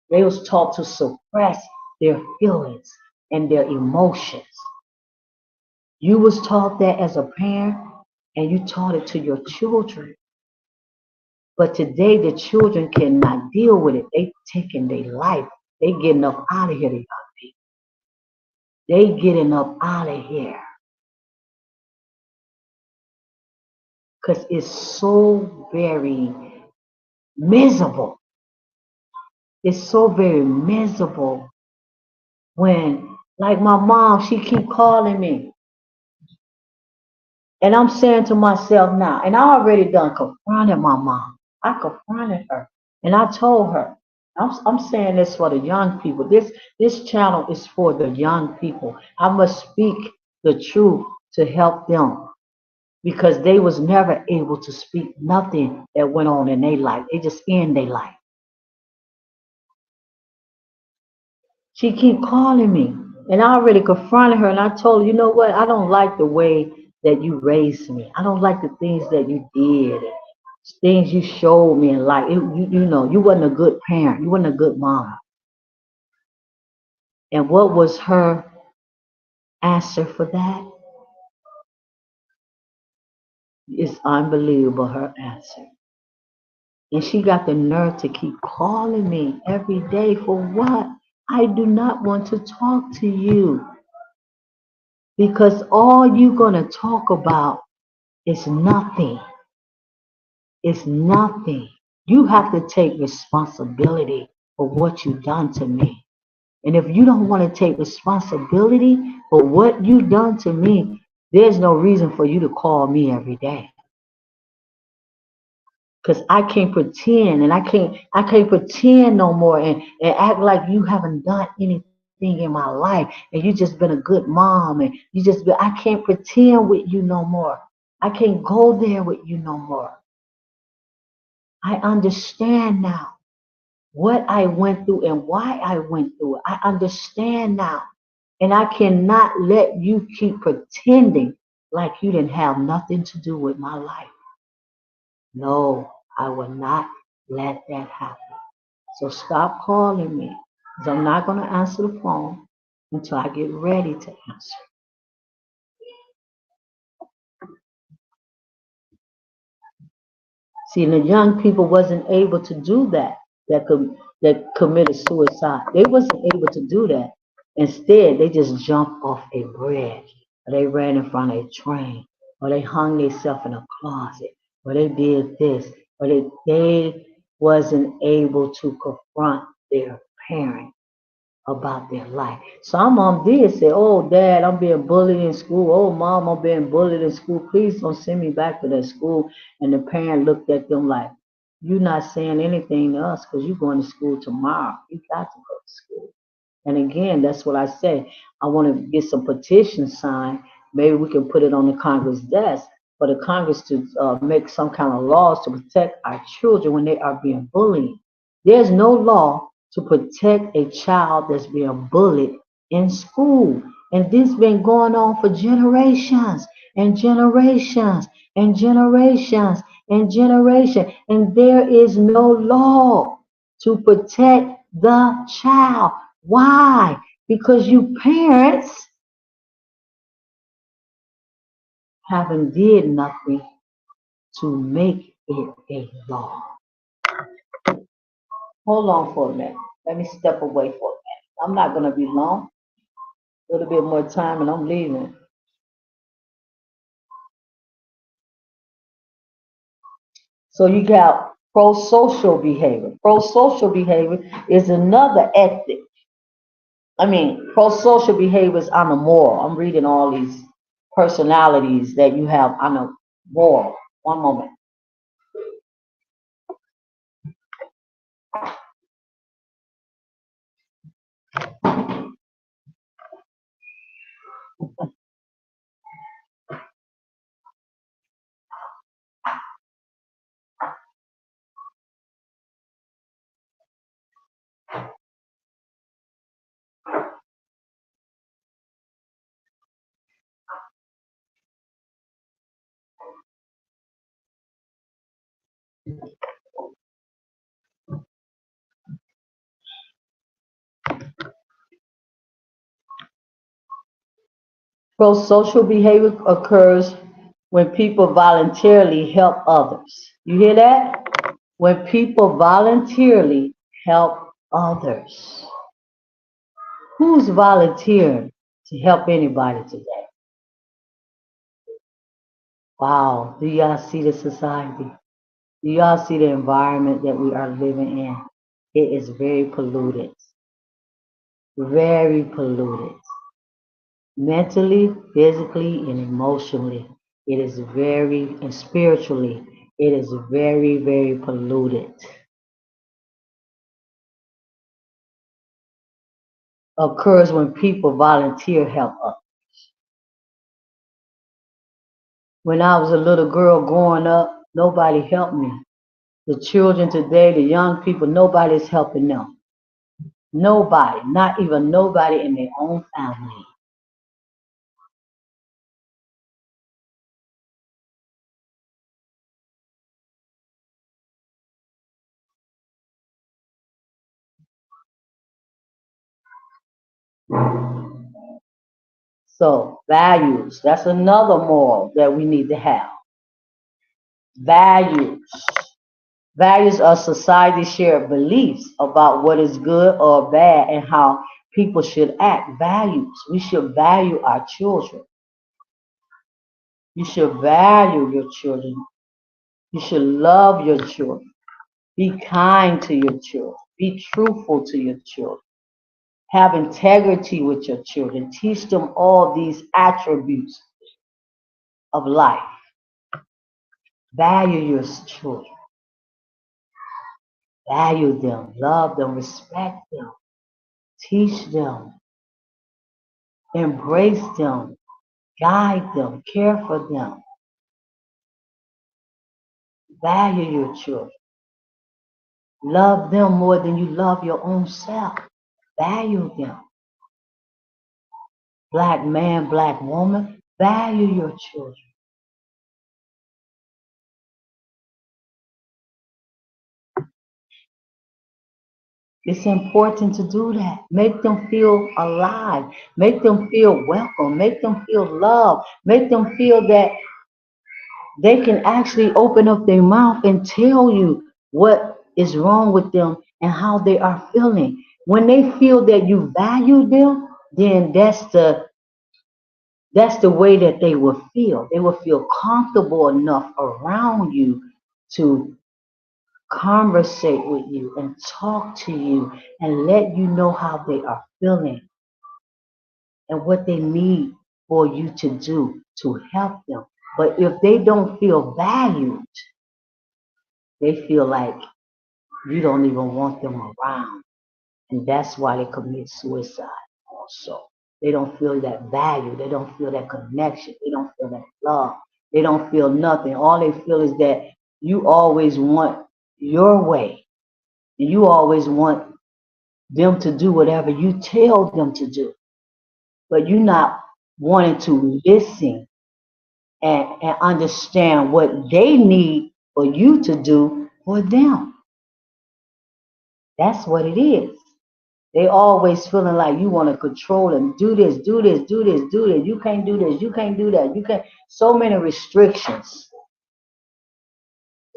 They was taught to suppress their feelings and their emotions. You was taught that as a parent, and you taught it to your children. But today, the children cannot deal with it. They taking their life. They getting up out of here. They getting up out of here because it's so very miserable. It's so very miserable when, like my mom, she keep calling me. And I'm saying to myself now, and I already done confronted my mom. I confronted her. And I told her, I'm saying this for the young people. This channel is for the young people. I must speak the truth to help them because they was never able to speak nothing that went on in their life. They just end their life. She keep calling me. And I already confronted her and I told her, you know what? I don't like the way that you raised me. I don't like the things that you did, and things you showed me in life. You wasn't a good parent. You wasn't a good mom. And what was her answer for that? It's unbelievable, her answer. And she got the nerve to keep calling me every day for what? I do not want to talk to you because all you're going to talk about is nothing. It's nothing. You have to take responsibility for what you've done to me. And if you don't want to take responsibility for what you've done to me, there's no reason for you to call me every day. Because I can't pretend and I can't pretend no more and act like you haven't done anything in my life and you just been a good mom and I can't pretend with you no more. I can't go there with you no more. I understand now what I went through and why I went through it. I understand now. And I cannot let you keep pretending like you didn't have nothing to do with my life. No, I will not let that happen. So stop calling me because I'm not going to answer the phone until I get ready to answer. See, the young people wasn't able to do that. That committed suicide. They wasn't able to do that. Instead, they just jumped off a bridge, or they ran in front of a train, or they hung themselves in a closet, or they did this, or they wasn't able to confront their parents about their life. Some of them did say, "Oh, Dad, I'm being bullied in school. Oh, Mom, I'm being bullied in school. Please don't send me back to that school." And the parent looked at them like, "You're not saying anything to us because you're going to school tomorrow. You got to go to school." And again, that's what I say. I want to get some petitions signed. Maybe we can put it on the Congress desk for the Congress to make some kind of laws to protect our children when they are being bullied. There's no law to protect a child that's being bullied in school. And this has been going on for generations and generations and generations and generations. And there is no law to protect the child. Why? Because you parents haven't did nothing to make it a law. Hold on for a minute. Let me step away for a minute. I'm not going to be long. A little bit more time and I'm leaving. So you got pro-social behavior. Pro-social behavior is another ethic. I mean, pro-social behavior is on a moral. I'm reading all these personalities that you have on a moral. One moment. Pro-social behavior occurs when people voluntarily help others. You hear that? When people voluntarily help others. Who's volunteering to help anybody today? Wow, do y'all see the society? Do y'all see the environment that we are living in? It is very polluted. Very polluted. Mentally, physically, and emotionally. It is very, and spiritually, it is very, very polluted. Occurs when people volunteer help others. When I was a little girl growing up, nobody helped me. The children today, the young people, nobody's helping them. Nobody, not even nobody in their own family. So, values, that's another moral that we need to have. Values. Values are society's shared beliefs about what is good or bad and how people should act. Values. We should value our children. You should value your children. You should love your children. Be kind to your children. Be truthful to your children. Have integrity with your children. Teach them all these attributes of life. Value your children. Value them. Love them. Respect them. Teach them. Embrace them. Guide them. Care for them. Value your children. Love them more than you love your own self. Value them. Black man, black woman, value your children. It's important to do that. Make them feel alive. Make them feel welcome. Make them feel loved. Make them feel that they can actually open up their mouth and tell you what is wrong with them and how they are feeling. When they feel that you value them, then that's the way that they will feel. They will feel comfortable enough around you to conversate with you and talk to you and let you know how they are feeling and what they need for you to do to help them. But if they don't feel valued, they feel like you don't even want them around. And that's why they commit suicide also. They don't feel that value. They don't feel that connection. They don't feel that love. They don't feel nothing. All they feel is that you always want your way. You always want them to do whatever you tell them to do. But you're not wanting to listen and understand what they need for you to do for them. That's what it is. They always feeling like you want to control them. Do this, do this, do this, do this. You can't do this. You can't do that. You can't. So many restrictions,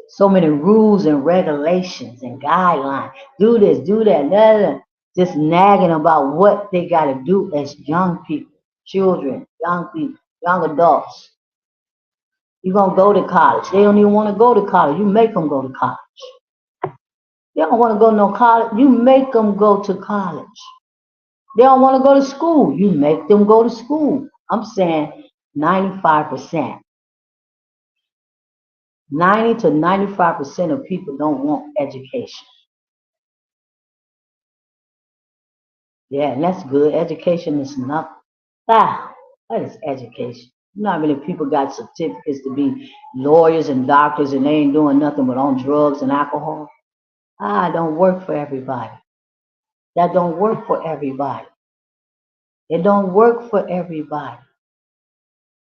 so many rules and regulations and guidelines. Do this, do that. Blah, blah. Just nagging about what they got to do as young people, children, young people, young adults. You're going to go to college. They don't even want to go to college. You make them go to college. They don't want to go to no college. You make them go to college. They don't want to go to school. You make them go to school. I'm saying 95%. 90 to 95% of people don't want education. Yeah, and that's good. Education is nothing. What is education? You know how many people got certificates to be lawyers and doctors and they ain't doing nothing but on drugs and alcohol? It don't work for everybody. That don't work for everybody. It don't work for everybody.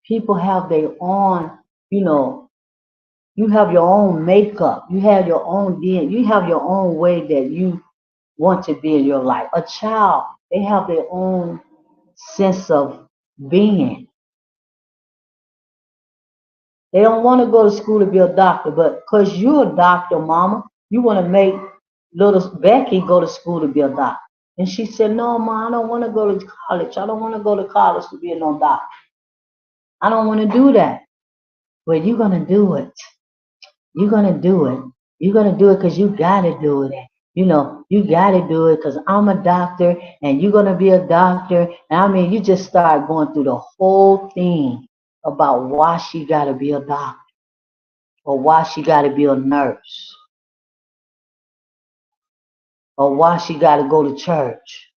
People have their own, you know, you have your own makeup. You have your own DNA. You have your own way that you want to be in your life. A child, they have their own sense of being. They don't want to go to school to be a doctor, but because you're a doctor, mama, you want to make little Becky go to school to be a doctor. And she said, no, ma, I don't want to go to college. I don't want to go to college to be a no doctor. I don't want to do that. But you're going to do it. You're going to do it. You're going to do it because you got to do it. You know, you got to do it because I'm a doctor and you're going to be a doctor. And I mean, you just start going through the whole thing about why she got to be a doctor or why she got to be a nurse or why she got to go to church.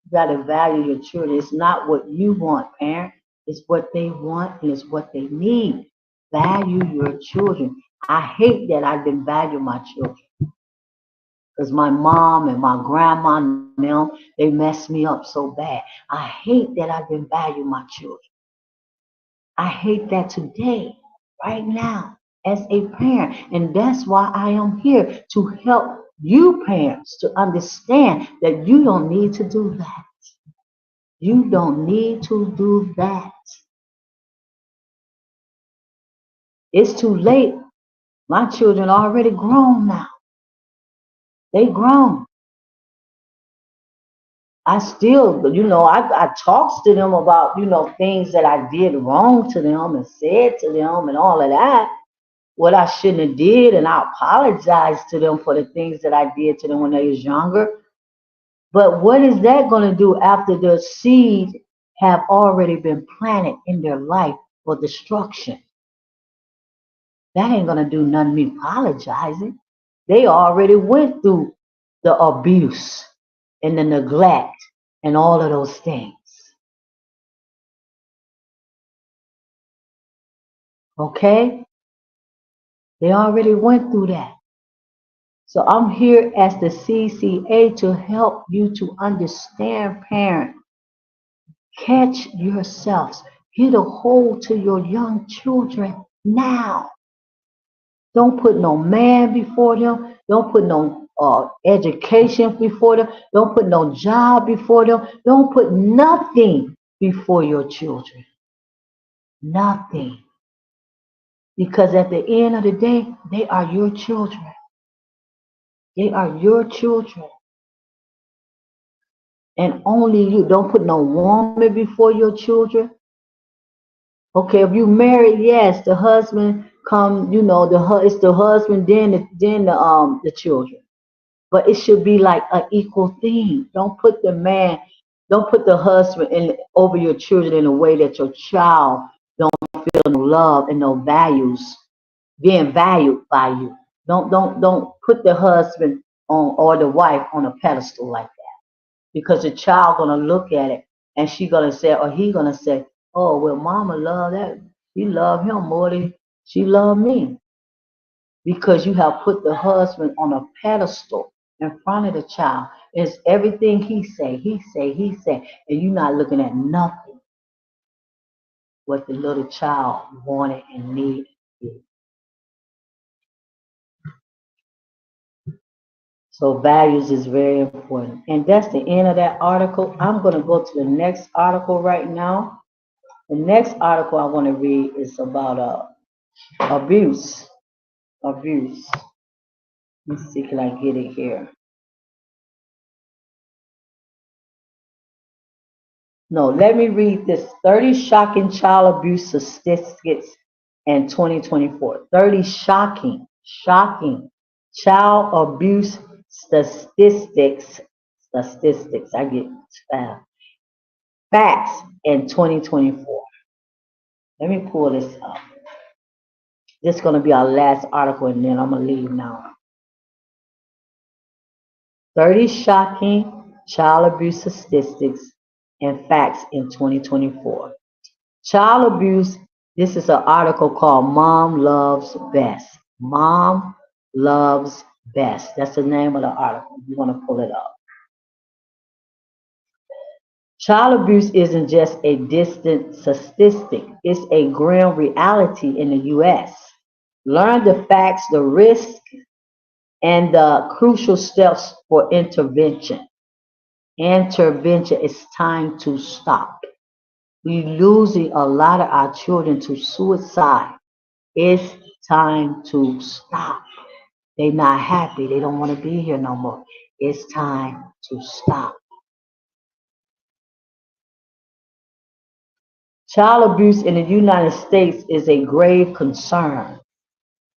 You got to value your children. It's not what you want, parent. It's what they want and it's what they need. Value your children. I hate that I didn't value my children because my mom and my grandma and them, they messed me up so bad. I hate that I didn't value my children. I hate that today, right now, as a parent. And that's why I am here to help you parents to understand that you don't need to do that. You don't need to do that. It's too late. My children are already grown now. They grown. I still, I talked to them about, things that I did wrong to them and said to them and all of that, what I shouldn't have did. And I apologize to them for the things that I did to them when they was younger. But what is that going to do after the seed have already been planted in their life for destruction? That ain't going to do nothing me apologizing. They already went through the abuse and the neglect and all of those things. Okay? They already went through that. So I'm here as the CCA to help you to understand, parent. Catch yourselves. Get a hold to your young children now. Don't put no man before them. Don't put no education before them. Don't put no job before them. Don't put nothing before your children. Nothing. Because at the end of the day, they are your children. They are your children. And only you. Don't put no woman before your children. Okay, if you married, yes, the husband come, it's the husband, then the children. But it should be like an equal thing. Don't put the husband in over your children in a way that your child don't feel no love and no values being valued by you. Don't put the husband on or the wife on a pedestal like that, because the child gonna look at it and she gonna say or he gonna say, oh well, mama love that. She love him more than she love me, because you have put the husband on a pedestal in front of the child. It's everything he say, and you're not looking at nothing what the little child wanted and needed. So values is very important. And that's the end of that article. I'm going to go to the next article right now. The next article I want to read is about abuse. Abuse. Let's see, can I get it here? No, let me read this 30 shocking child abuse statistics in 2024. 30 shocking child abuse statistics. Statistics. I get facts in 2024. Let me pull this up. This is going to be our last article, and then I'm going to leave now. 30 shocking child abuse statistics and facts in 2024. Child abuse, this is an article called Mom Loves Best. Mom Loves Best. That's the name of the article. You want to pull it up. Child abuse isn't just a distant statistic, it's a grim reality in the U.S. Learn the facts, the risks, and the crucial steps for intervention. Intervention is time to stop. We're losing a lot of our children to suicide. It's time to stop. They're not happy. They don't want to be here no more. It's time to stop. Child abuse in the United States is a grave concern,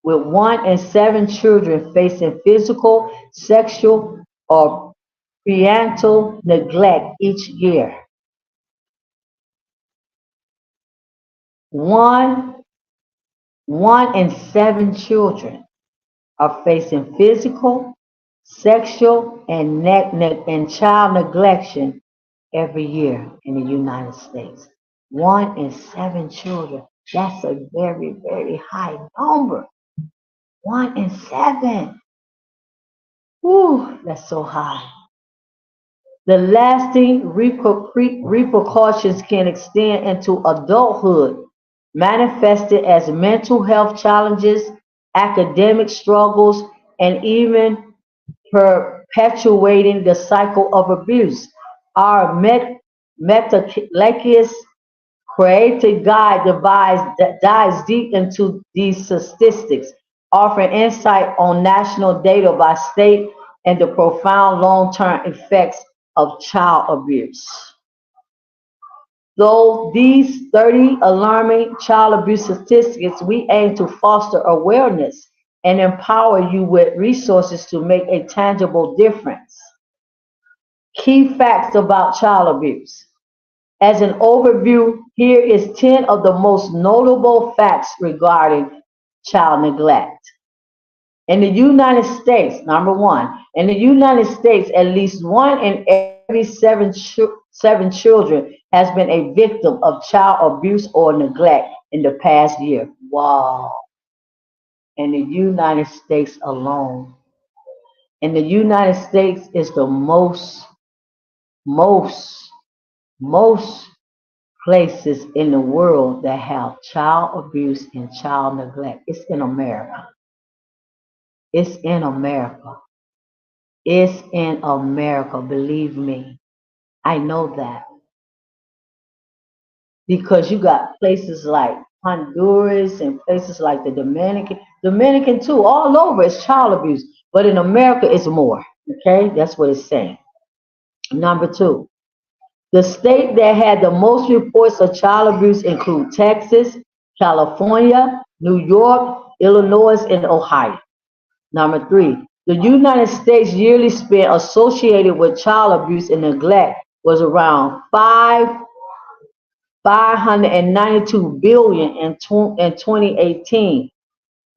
with 1 in 7 children facing physical, sexual, or parental neglect each year. One, 1 in 7 children are facing physical, sexual, and child neglection every year in the United States. 1 in 7 children. That's a very, very high number. 1 in 7. Whew, that's so high. The lasting repercussions can extend into adulthood, manifested as mental health challenges, academic struggles, and even perpetuating the cycle of abuse. Our Metaclekis creative guide dives deep into these statistics, offering insight on national data by state and the profound long-term effects of child abuse. Though these 30 alarming child abuse statistics, we aim to foster awareness and empower you with resources to make a tangible difference. Key facts about child abuse. As an overview, here is 10 of the most notable facts regarding child neglect. In the United States, number one, in the United States, at least 1 in every seven children has been a victim of child abuse or neglect in the past year. Wow. In the United States alone. In the United States is the most places in the world that have child abuse and child neglect. It's in America. It's in America. It's in America, believe me. I know that. because you got places like Honduras and places like the Dominican too, all over it's child abuse. But in America, it's more. Okay, that's what it's saying. Number two, the state that had the most reports of child abuse include Texas, California, New York, Illinois, and Ohio. Number three, the United States yearly spend associated with child abuse and neglect was around 592 billion in 2018.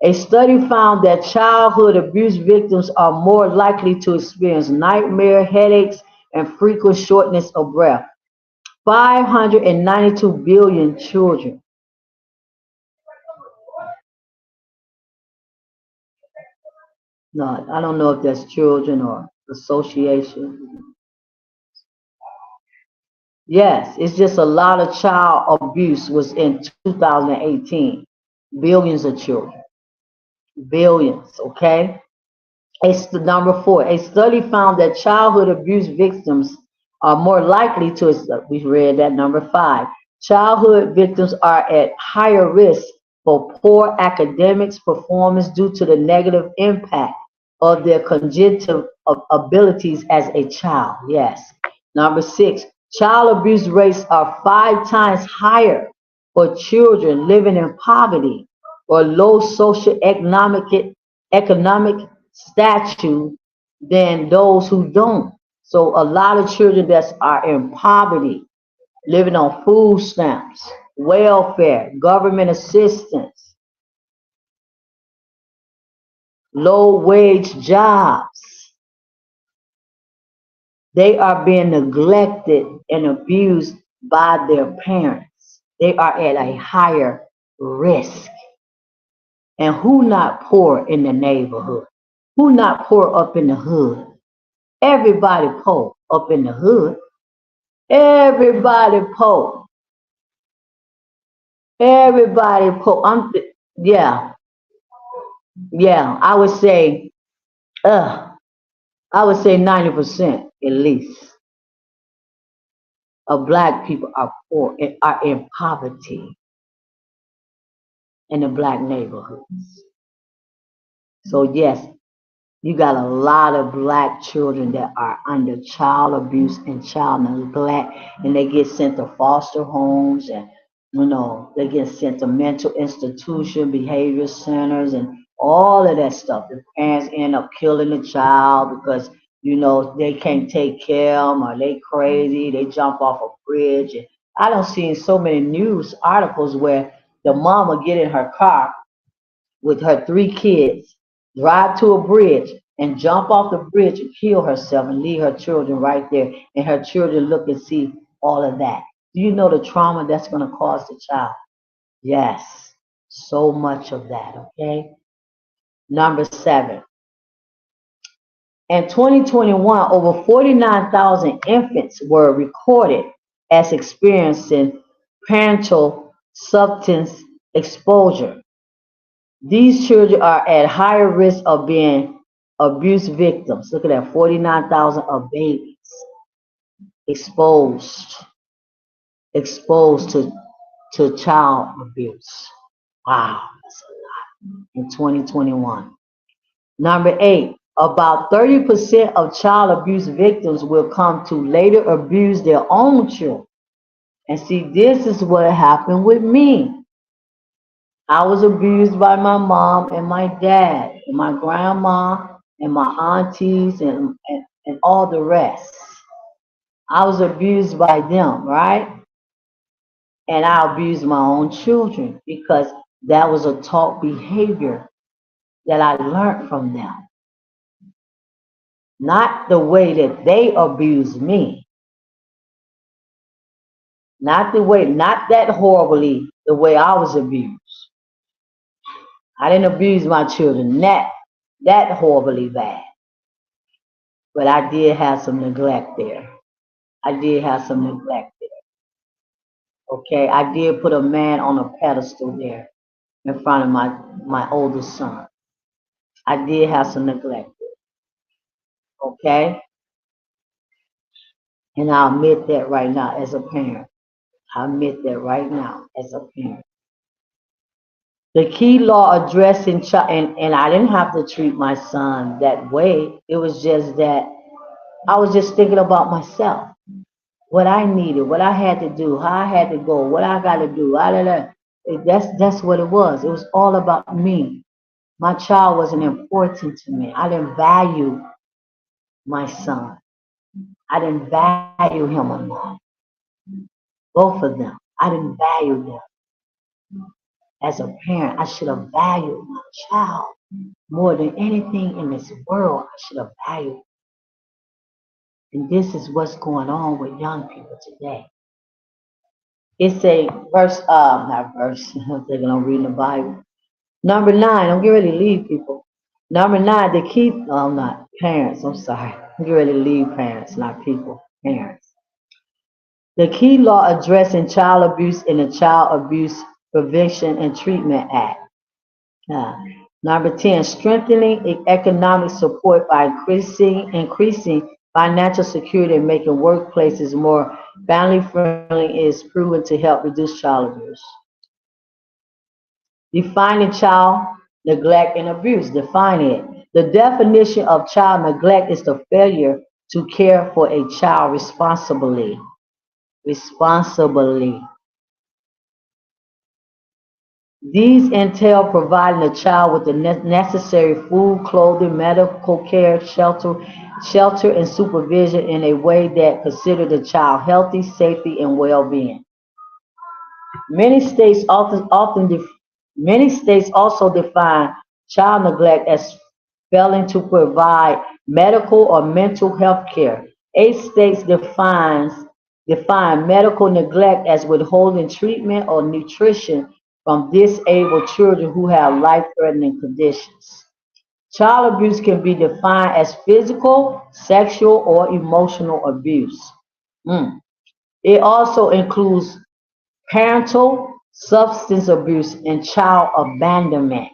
A study found that childhood abuse victims are more likely to experience nightmare, headaches, and frequent shortness of breath. 592 billion children. No, I don't know if that's children or association. Yes, it's just a lot of child abuse was in 2018. Billions of children. Billions, okay? Number four, a study found that childhood abuse victims are more likely to, we read that. Number five, childhood victims are at higher risk for poor academics performance due to the negative impact of their cognitive abilities as a child. Yes. Number six, child abuse rates are 5 times higher for children living in poverty or low economic status than those who don't. So a lot of children that are in poverty, living on food stamps, welfare, government assistance, low wage jobs, they are being neglected and abused by their parents. They are at a higher risk. And who not poor in the neighborhood? Who not poor up in the hood? Everybody poor up in the hood. Everybody poor. Everybody poor. Yeah, yeah. Uh, I would say 90% at least of black people are poor and are in poverty in the black neighborhoods. So yes, you got a lot of black children that are under child abuse and child neglect, and they get sent to foster homes, and they get sent to mental institution, behavior centers, and all of that stuff. The parents end up killing the child because they can't take care of them, or they crazy. They jump off a bridge, and I don't see so many news articles where the mama get in her car with her 3 kids, drive to a bridge, and jump off the bridge and kill herself and leave her children right there. And her children look and see all of that. Do you know the trauma that's going to cause the child? Yes, so much of that, okay? Number seven. In 2021, over 49,000 infants were recorded as experiencing parental substance exposure. These children are at higher risk of being abuse victims. Look at that, 49,000 of babies exposed to child abuse. Wow, that's a lot in 2021. Number eight, about 30% of child abuse victims will come to later abuse their own children. And see, this is what happened with me. I was abused by my mom and my dad and my grandma and my aunties and all the rest. I was abused by them, right? And I abused my own children because that was a taught behavior that I learned from them. Not the way that they abused me. Not that horribly, the way I was abused. I didn't abuse my children that horribly bad. But I did have some neglect there. I did have some neglect there. Okay, I did put a man on a pedestal there in front of my oldest son. I did have some neglect there. Okay, and I admit that right now as a parent. I admit that right now as a parent. The key law addressing child, and I didn't have to treat my son that way. It was just that I was just thinking about myself, what I needed, what I had to do, how I had to go, what I got to do. That's what it was. It was all about me. My child wasn't important to me. I didn't value my son. I didn't value him enough. Both of them. I didn't value them. As a parent, I should have valued my child more than anything in this world. I should have valued. And this is what's going on with young people today. It's a verse, not verse, I'm thinking I'm reading the Bible. Number 9, I'm getting ready to leave people. Number 9, the key, no, I'm not, parents, I'm sorry. I'm getting ready to leave parents, not people, parents. The key law addressing child abuse in the Child Abuse Prevention and Treatment Act. Uh, Number 10, strengthening economic support by increasing financial security and making workplaces more family friendly is proven to help reduce child abuse. Defining child neglect and abuse. Define it. The definition of child neglect is the failure to care for a child responsibly. Responsibly. These entail providing the child with the necessary food, clothing, medical care, shelter, and supervision in a way that consider the child healthy, safety, and well-being. Many states many states also define child neglect as failing to provide medical or mental health care. 8 states define medical neglect as withholding treatment or nutrition from disabled children who have life-threatening conditions. Child abuse can be defined as physical, sexual, or emotional abuse. Mm. It also includes parental substance abuse and child abandonment,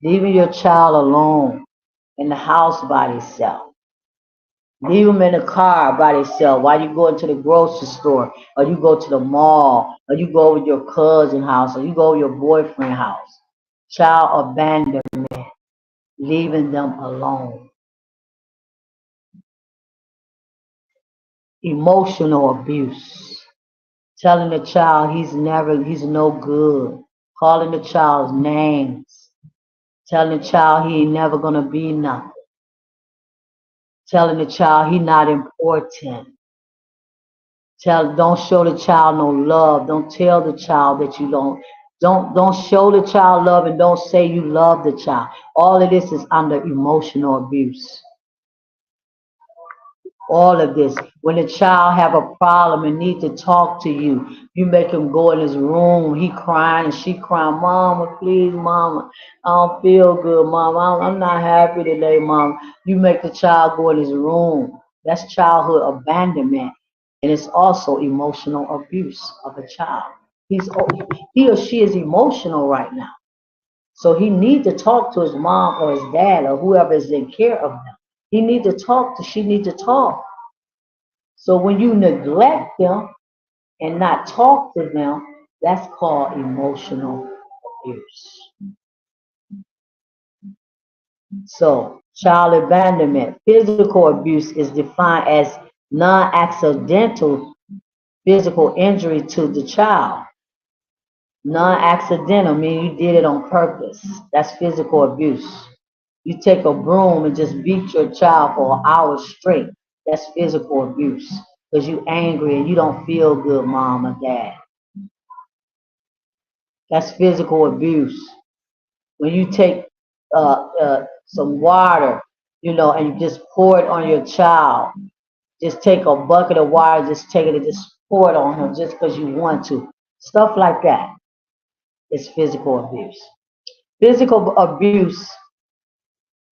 leaving your child alone in the house by themselves. Leave them in the car by themselves while you go into the grocery store, or you go to the mall, or you go with your cousin house, or you go with your boyfriend house. Child abandonment, leaving them alone. Emotional abuse, telling the child he's no good, calling the child's names, telling the child he ain't never gonna be nothing, telling the child he not important. Don't show the child no love. Don't tell the child that you don't show the child love, and don't say you love the child. All of this is under emotional abuse. All of this. When a child have a problem and need to talk to you, you make him go in his room. He crying and she crying. Mama, please, mama. I don't feel good, mama. I'm not happy today, mama. You make the child go in his room. That's childhood abandonment. And it's also emotional abuse of a child. He or she is emotional right now. So he needs to talk to his mom or his dad or whoever is in care of them. She needs to talk. So when you neglect them and not talk to them, that's called emotional abuse. So child abandonment, physical abuse is defined as non-accidental physical injury to the child. Non-accidental meaning you did it on purpose. That's physical abuse. You take a broom and just beat your child for an hour straight. That's physical abuse because you angry and you don't feel good, mom or dad. That's physical abuse. When you take some water, and you just pour it on your child. Just take a bucket of water, just take it and just pour it on him just because you want to. Stuff like that is physical abuse. Physical abuse,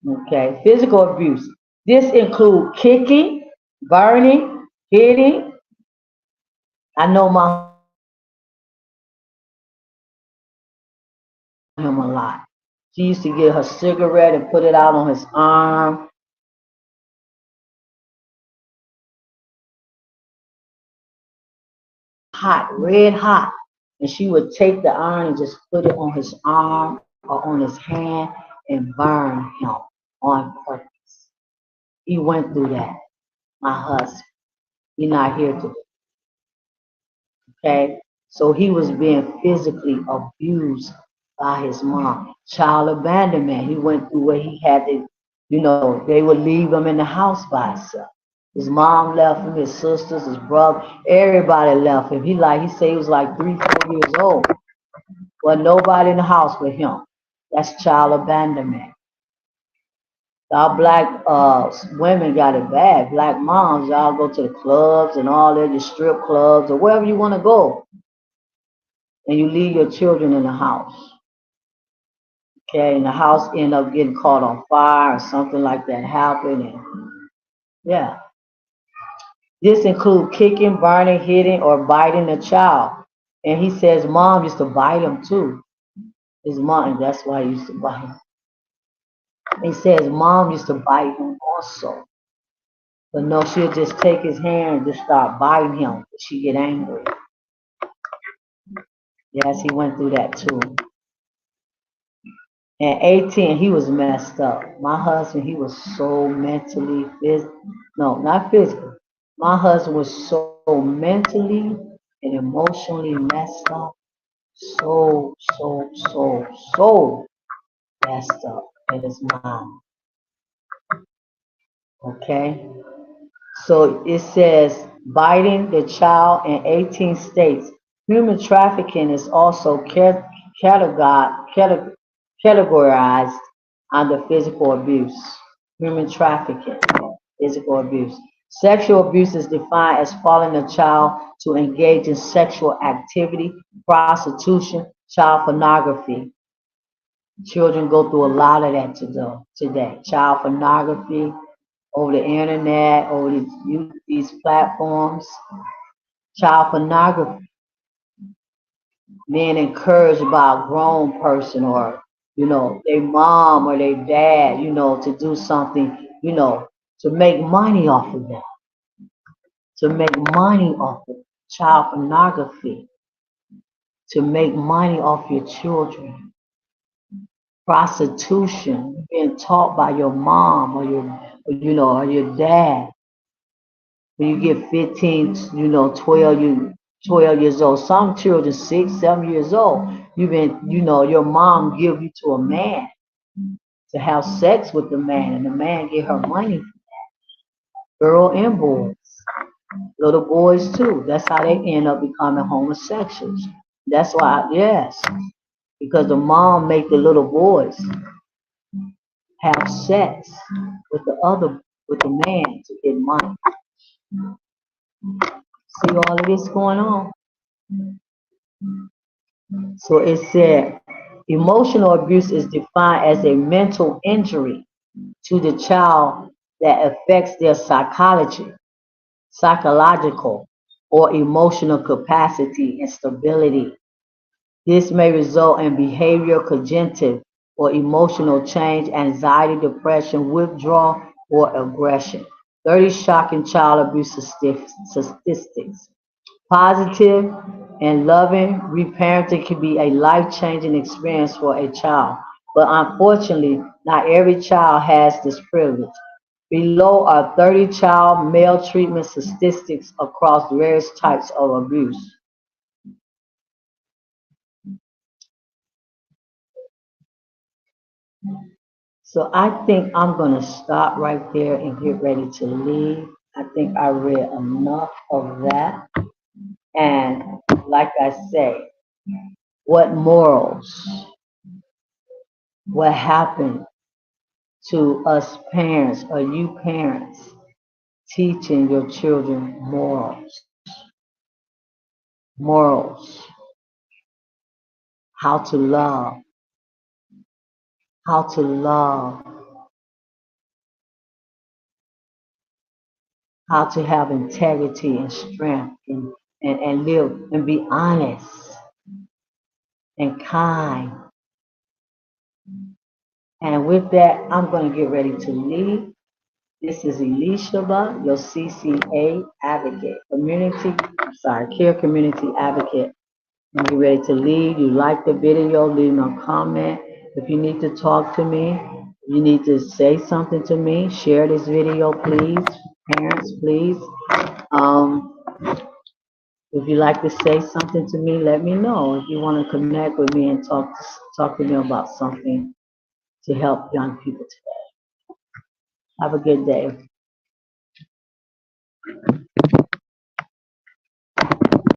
okay, physical abuse. This includes kicking, burning, hitting. I know my him a lot. She used to get her cigarette and put it out on his arm. hot, red hot. And she would take the iron and just put it on his arm or on his hand and burn him on purpose. He went through that, my husband. He's not here today, okay? So he was being physically abused by his mom. Child abandonment. He went through where he had to, they would leave him in the house by himself. His mom left him, his sisters, his brother, everybody left him. He said he was like 3, 4 years old. But nobody in the house but him. That's child abandonment. Y'all black women got it bad. Black moms, y'all go to the clubs and all that, the strip clubs or wherever you want to go, and you leave your children in the house. Okay, and the house end up getting caught on fire or something like that happened. And yeah, this includes kicking, burning, hitting, or biting the child. And he says mom used to bite him too. His mom, and that's why he used to bite him. He says mom used to bite him also. But no, she'll just take his hand and just start biting him. She get angry. Yes, he went through that too. At 18, he was messed up. My husband, he was so mentally, no, not physically. My husband was so mentally and emotionally messed up. So messed up in his mind. Okay? So it says biting the child in 18 states. Human trafficking is also categorized under physical abuse. Human trafficking, physical abuse. Sexual abuse is defined as following a child to engage in sexual activity, prostitution, child pornography. Children go through a lot of that today. Child pornography, over the internet, over these platforms, child pornography, being encouraged by a grown person or, their mom or their dad, to do something, to make money off of them, to make money off of child pornography, to make money off your children. Prostitution, being taught by your mom or or your dad. When you get 15, 12 years old. Some children 6, 7 years old. Your mom give you to a man to have sex with the man, and the man get her money. Girl and boys, little boys too. That's how they end up becoming homosexuals. That's why, yes, because the mom make the little boys have sex with the man to get money. See all of this going on? So it said, emotional abuse is defined as a mental injury to the child that affects their psychological or emotional capacity and stability. This may result in behavior, cognitive or emotional change, anxiety, depression, withdrawal, or aggression. 30 shocking child abuse statistics. Positive and loving reparenting can be a life-changing experience for a child, but unfortunately, not every child has this privilege. Below are 30 child maltreatment statistics across various types of abuse. So I think I'm going to stop right there and get ready to leave. I think I read enough of that. And like I say, what morals, what happened to us parents or you parents teaching your children morals, how to love, how to love, how to have integrity and strength and live and be honest and kind. And with that, I'm going to get ready to leave. This is Elishaba, your CCA advocate, care community advocate. When you're ready to leave, you like the video, leave no comment. If you need to talk to me, you need to say something to me, share this video, please. Parents, please. Um, if you like to say something to me, let me know. If you want to connect with me and talk to me about something to help young people today. Have a good day.